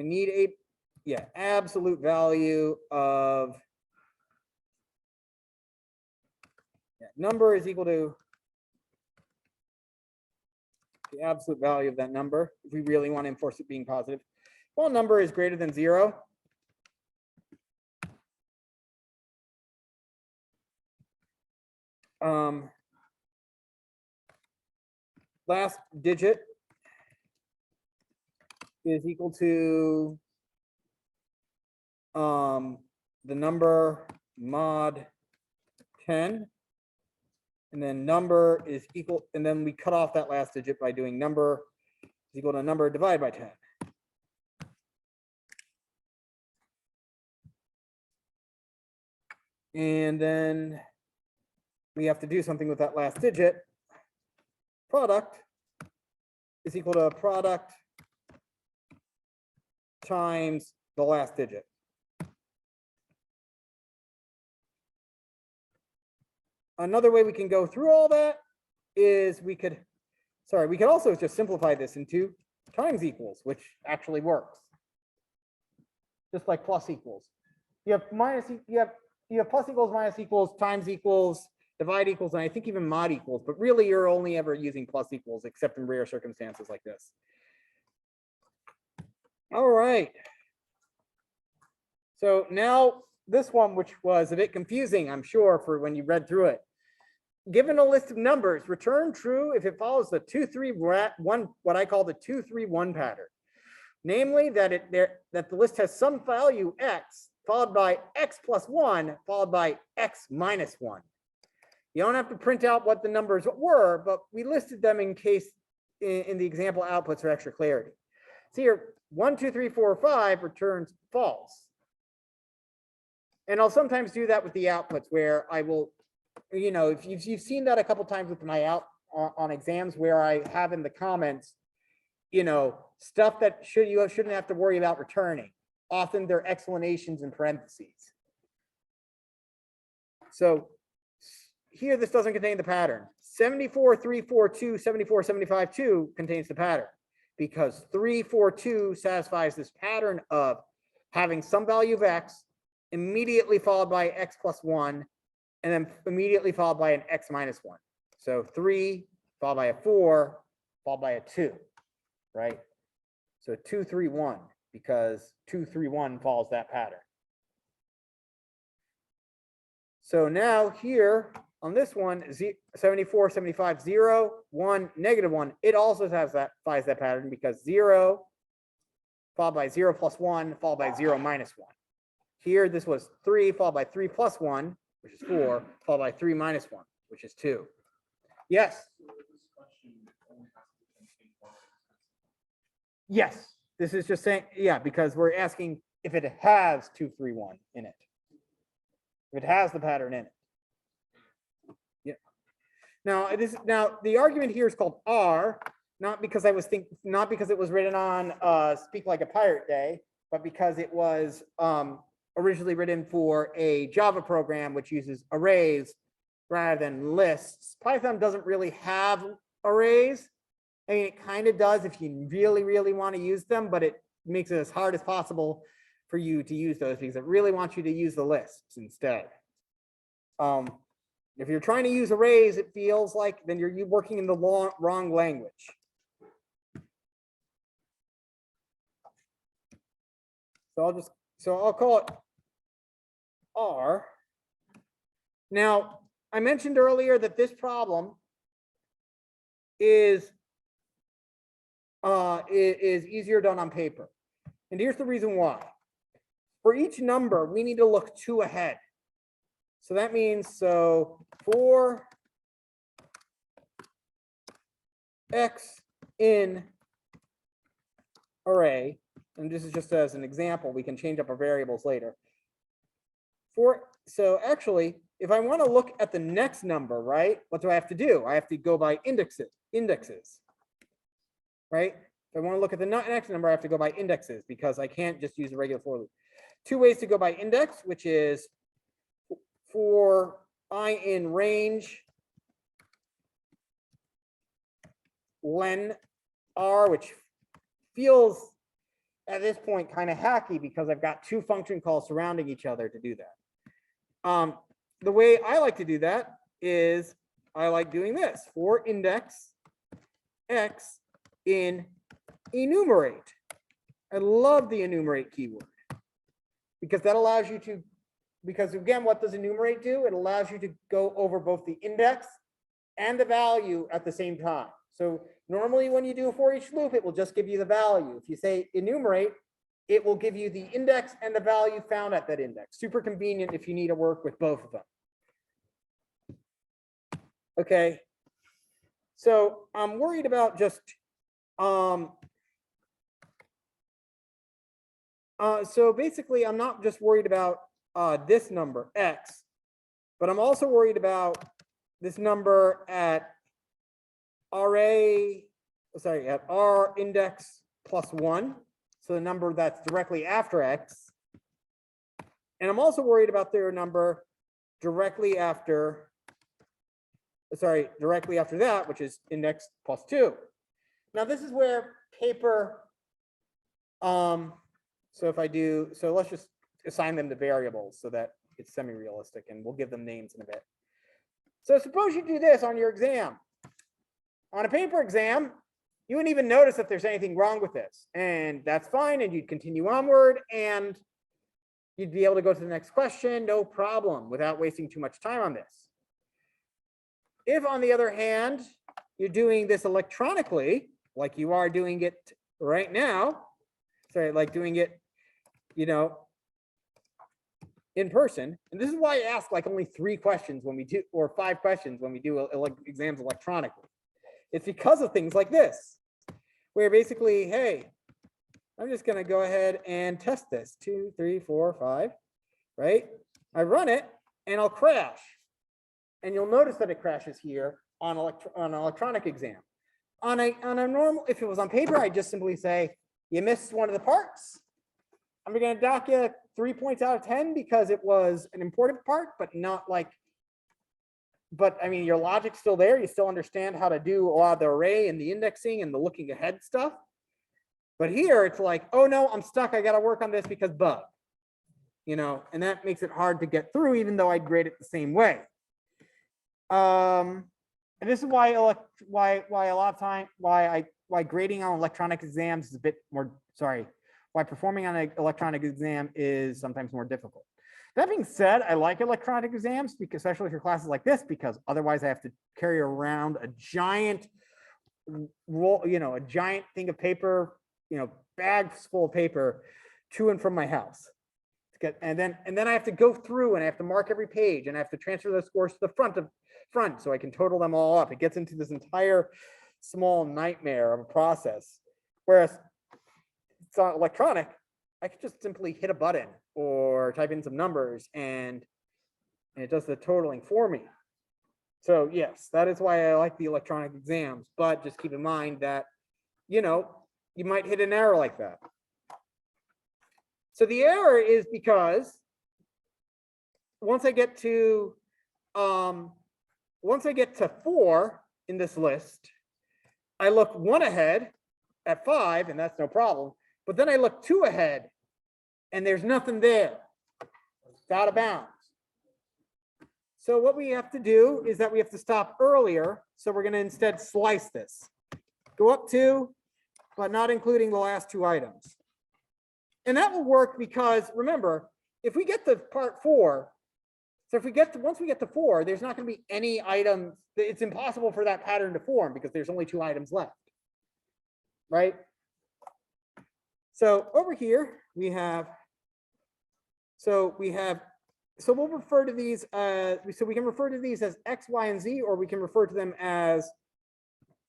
A: need absolute value of, number is equal to the absolute value of that number, if we really want to enforce it being positive. Well, number is greater than 0. Last digit is equal to the number mod 10, and then number is equal, and then we cut off that last digit by doing number is equal to number divided by 10. And then we have to do something with that last digit. Product is equal to product times the last digit. Another way we can go through all that is we could also just simplify this into times equals, which actually works. Just like plus equals. You have plus equals, minus equals, times equals, divide equals, and I think even mod equals, but really you're only ever using plus equals except in rare circumstances like this. All right. So now this one, which was a bit confusing, I'm sure, for when you read through it. Given a list of numbers, return true if it follows the 2-3-1, what I call the 2-3-1 pattern. Namely, that the list has some value x followed by x plus 1 followed by x minus 1. You don't have to print out what the numbers were, but we listed them in case in the example outputs for extra clarity. So here, 1, 2, 3, 4, 5 returns false. And I'll sometimes do that with the outputs where I will, if you've seen that a couple times with my on exams where I have in the comments, stuff that you shouldn't have to worry about returning. Often they're explanations in parentheses. So here, this doesn't contain the pattern. 74,342, 74,752 contains the pattern because 342 satisfies this pattern of having some value of x immediately followed by x plus 1 and then immediately followed by an x minus 1. So 3 followed by a 4 followed by a 2, right? So 2, 3, 1 because 2, 3, 1 follows that pattern. So now here on this one, 74, 75, 0, 1, negative 1, it also follows that pattern because 0 followed by 0 plus 1 followed by 0 minus 1. Here, this was 3 followed by 3 plus 1, which is 4, followed by 3 minus 1, which is 2. Yes? Yes, this is just saying, yeah, because we're asking if it has 2, 3, 1 in it. If it has the pattern in it. Yeah. Now the argument here is called R, not because it was written on Speak Like a Pirate Day, but because it was originally written for a Java program which uses arrays rather than lists. Python doesn't really have arrays. I mean, it kind of does if you really, really want to use them, but it makes it as hard as possible for you to use those because it really wants you to use the lists instead. If you're trying to use arrays, it feels like then you're working in the wrong language. So I'll call it R. Now, I mentioned earlier that this problem is easier done on paper. And here's the reason why. For each number, we need to look 2 ahead. So that means, for X in array, and this is just as an example, we can change up our variables later. So actually, if I want to look at the next number, right, what do I have to do? I have to go by indexes, right? If I want to look at the next number, I have to go by indexes because I can't just use a regular for loop. 2 ways to go by index, which is for I in range len R, which feels at this point kind of hacky because I've got 2 function calls surrounding each other to do that. The way I like to do that is I like doing this for index X in enumerate. I love the enumerate keyword because that allows you to, because again, what does enumerate do? It allows you to go over both the index and the value at the same time. So normally when you do a for each loop, it will just give you the value. If you say enumerate, it will give you the index and the value found at that index. Super convenient if you need to work with both of them. Okay, so I'm worried about just, so basically I'm not just worried about this number, X, but I'm also worried about this number at at R index +1. So the number that's directly after X. And I'm also worried about their number directly after that, which is index +2. Now this is where paper, so let's just assign them to variables so that it's semi-realistic, and we'll give them names in a bit. So suppose you do this on your exam. On a paper exam, you wouldn't even notice if there's anything wrong with this, and that's fine, and you'd continue onward, and you'd be able to go to the next question, no problem, without wasting too much time on this. If, on the other hand, you're doing this electronically, like you are doing it right now, like doing it, in person, and this is why I ask like only 3 questions when we do, or 5 questions when we do exams electronically. It's because of things like this, where basically, hey, I'm just going to go ahead and test this. 2, 3, 4, 5, right? I run it and I'll crash. And you'll notice that it crashes here on an electronic exam. On a normal, if it was on paper, I'd just simply say, you missed one of the parts. I'm going to dock you 3 points out of 10 because it was an important part, but not like, but I mean, your logic's still there. You still understand how to do a lot of the array and the indexing and the looking ahead stuff. But here it's like, oh no, I'm stuck. I got to work on this because bug, and that makes it hard to get through, even though I'd grade it the same way. And this is why a lot of time, why grading on electronic exams is a bit more, why performing on an electronic exam is sometimes more difficult. That being said, I like electronic exams, because especially for classes like this, because otherwise I have to carry around a giant roll, a giant thing of paper, bags full of paper to and from my house. And then I have to go through and I have to mark every page and I have to transfer those scores to the front so I can total them all up. It gets into this entire small nightmare of a process. Whereas it's not electronic, I could just simply hit a button or type in some numbers and it does the totaling for me. So yes, that is why I like the electronic exams, but just keep in mind that, you might hit an error like that. So the error is because once I get to 4 in this list, I look 1 ahead at 5, and that's no problem. But then I look 2 ahead, and there's nothing there. It's out of bounds. So what we have to do is that we have to stop earlier. So we're going to instead slice this. Go up 2, but not including the last 2 items. And that will work because, remember, if we get to part 4, so if we get to, once we get to 4, there's not going to be any items. It's impossible for that pattern to form because there's only 2 items left, right? So over here we have, so we'll refer to these, so we can refer to these as X, Y, and Z, or we can refer to them as,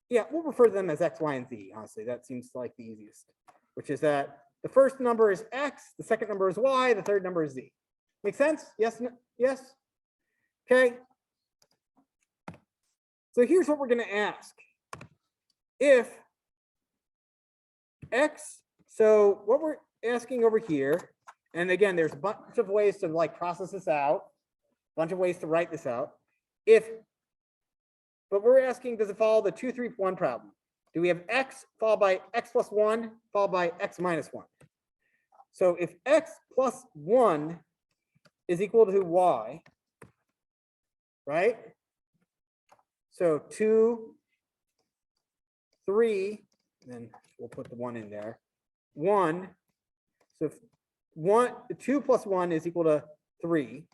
A: yeah, we'll refer to them as X, Y, and Z. Honestly, that seems like the easiest, which is that the first number is X, the second number is Y, the third number is Z. Make sense? Yes? Yes? Okay. So here's what we're going to ask. If X, so what we're asking over here, and again, there's a bunch of ways to like process this out, a bunch of ways to write this out. But we're asking, does it follow the 2, 3, 1 problem? Do we have X followed by X plus 1 followed by X minus 1? So if X plus 1 is equal to Y, right? So 2, 3, and then we'll put the 1 in there. 1, so if 2 plus 1 is equal to 3,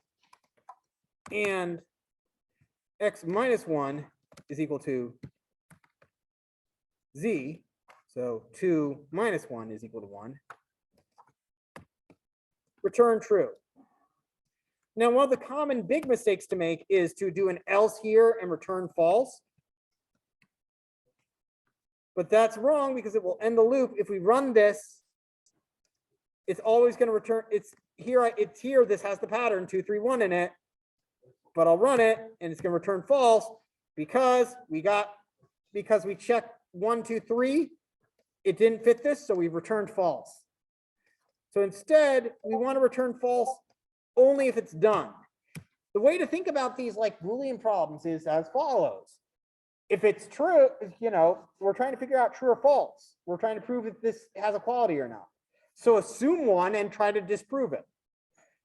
A: and X minus 1 is equal to Z, so 2 minus 1 is equal to 1. Return true. Now, one of the common big mistakes to make is to do an else here and return false. But that's wrong because it will end the loop. If we run this, it's always going to return. It's here. This has the pattern 2, 3, 1 in it. But I'll run it and it's going to return false because we checked 1, 2, 3. It didn't fit this, so we returned false. So instead, we want to return false only if it's done. The way to think about these like Boolean problems is as follows. If it's true, we're trying to figure out true or false. We're trying to prove if this has a quality or not. So assume 1 and try to disprove it.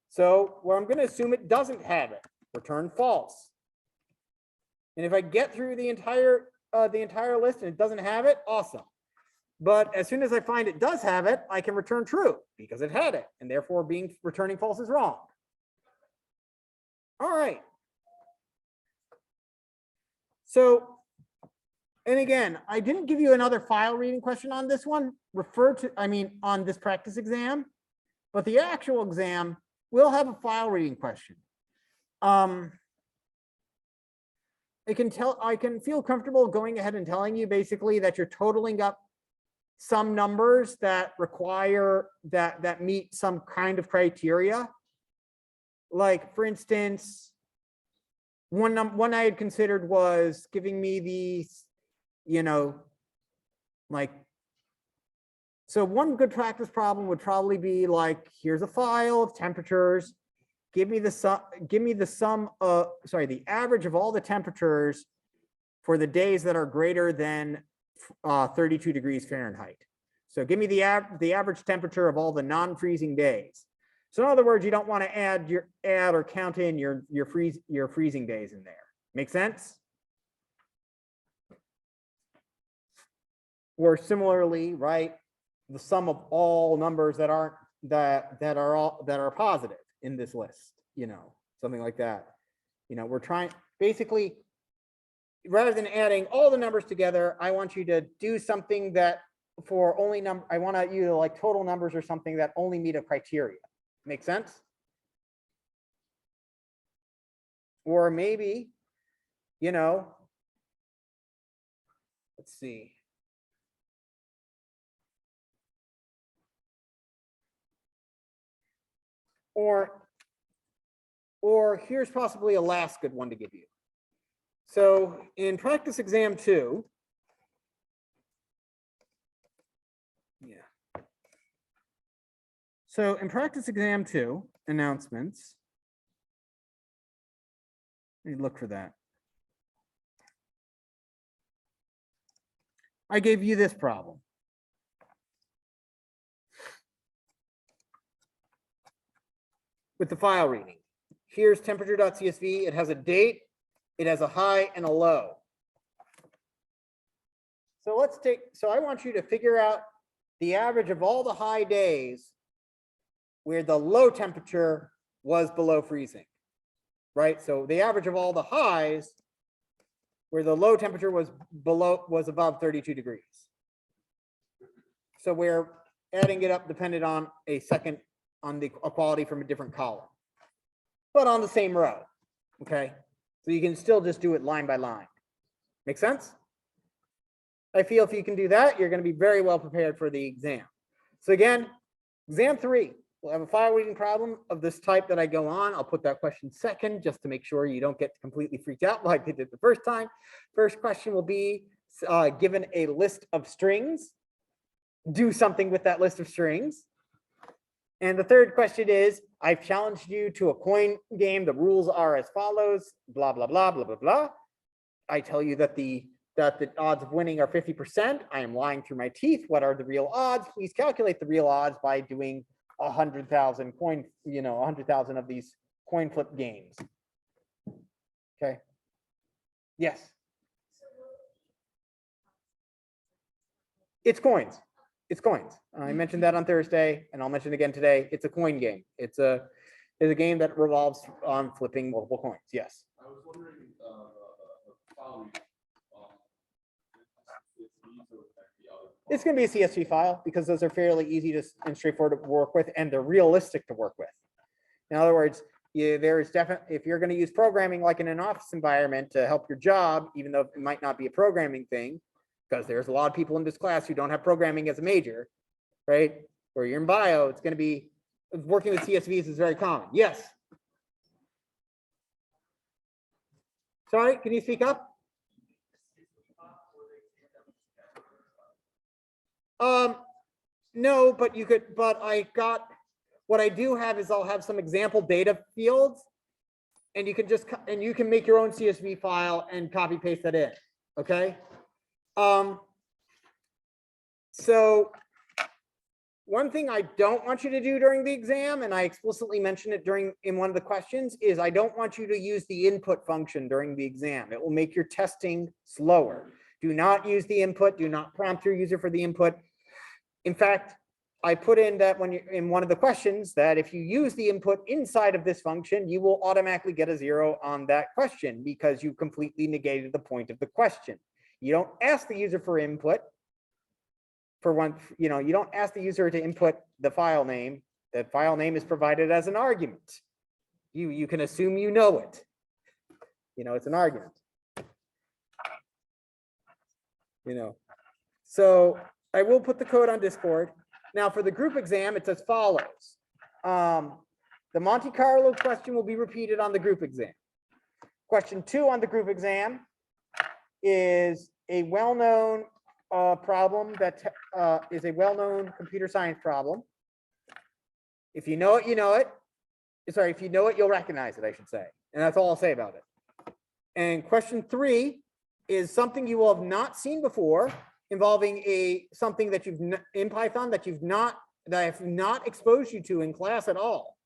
A: So where I'm going to assume it doesn't have it, return false. And if I get through the entire list and it doesn't have it, awesome. But as soon as I find it does have it, I can return true because it had it, and therefore returning false is wrong. All right. So, and again, I didn't give you another file reading question on this one, on this practice exam, but the actual exam will have a file reading question. I can feel comfortable going ahead and telling you basically that you're totaling up some numbers that require that meet some kind of criteria. Like for instance, one I had considered was giving me these, so one good practice problem would probably be like, here's a file of temperatures. Give me the average of all the temperatures for the days that are greater than 32 degrees Fahrenheit. So give me the average temperature of all the non-freezing days. So in other words, you don't want to add or count in your freezing days in there. Make sense? Or similarly, right, the sum of all numbers that are positive in this list, something like that. We're trying basically, rather than adding all the numbers together, I want you to do something that for only I want you to like total numbers or something that only meet a criteria. Make sense? Or maybe, let's see. Or here's possibly a last good one to give you. So in practice exam 2, yeah. So in practice exam 2, announcements, let me look for that. I gave you this problem. With the file reading. Here's temperature.csv. It has a date, it has a high and a low. So I want you to figure out the average of all the high days where the low temperature was below freezing, right? So the average of all the highs where the low temperature was above 32 degrees. So we're adding it up dependent on a quality from a different column, but on the same row, okay? So you can still just do it line by line. Make sense? I feel if you can do that, you're going to be very well prepared for the exam. So again, exam 3, we'll have a file reading problem of this type that I go on. I'll put that question second just to make sure you don't get completely freaked out like they did the first time. First question will be given a list of strings. Do something with that list of strings. And the third question is, I've challenged you to a coin game. The rules are as follows, blah, blah, blah, blah, blah, blah. I tell you that the odds of winning are 50%. I am lying through my teeth. What are the real odds? Please calculate the real odds by doing 100,000 coin, 100,000 of these coin flip games. Okay. Yes. It's coins. It's coins. I mentioned that on Thursday, and I'll mention it again today. It's a coin game. It's a game that revolves on flipping multiple coins. Yes.
B: I was wondering,
A: it's going to be a CSV file because those are fairly easy and straightforward to work with, and they're realistic to work with. In other words, there is definitely, if you're going to use programming like in an office environment to help your job, even though it might not be a programming thing, because there's a lot of people in this class who don't have programming as a major, right? Or you're in bio, it's going to be working with CSVs is very common. Yes. Sorry, can you speak up? No, but you could, but what I do have is I'll have some example data fields, and you can make your own CSV file and copy paste that in. Okay. So one thing I don't want you to do during the exam, and I explicitly mentioned it in one of the questions, is I don't want you to use the input function during the exam. It will make your testing slower. Do not use the input. Do not prompt your user for the input. In fact, I put in that when you're in one of the questions that if you use the input inside of this function, you will automatically get a 0 on that question because you completely negated the point of the question. You don't ask the user for input. You don't ask the user to input the file name. The file name is provided as an argument. You can assume you know it. It's an argument. So I will put the code on Discord. Now for the group exam, it's as follows. The Monte Carlo question will be repeated on the group exam. Question 2 on the group exam is a well-known problem that is a well-known computer science problem. If you know it, you know it. Sorry, if you know it, you'll recognize it, I should say. And that's all I'll say about it. And question 3 is something you will have not seen before, involving something that you've in Python that I have not exposed you to in class at all.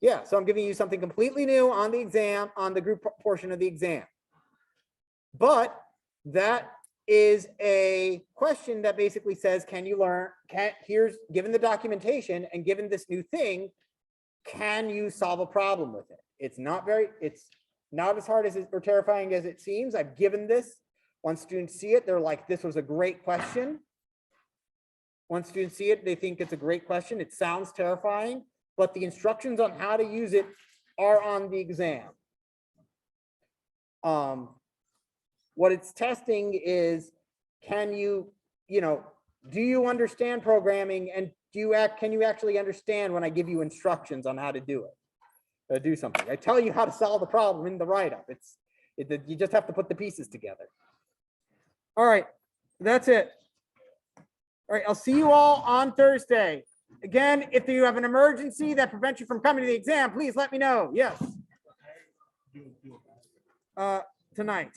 A: Yeah, so I'm giving you something completely new on the exam, on the group portion of the exam. But that is a question that basically says, can you learn, given the documentation and given this new thing, can you solve a problem with it? It's not as hard as or terrifying as it seems. I've given this. Once students see it, they're like, this was a great question. Once students see it, they think it's a great question. It sounds terrifying, but the instructions on how to use it are on the exam. What it's testing is, do you understand programming, and can you actually understand when I give you instructions on how to do it? Do something. I tell you how to solve the problem in the write-up. You just have to put the pieces together. All right, that's it. All right, I'll see you all on Thursday. Again, if you have an emergency that prevents you from coming to the exam, please let me know. Yes. Tonight.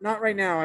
A: Not right now.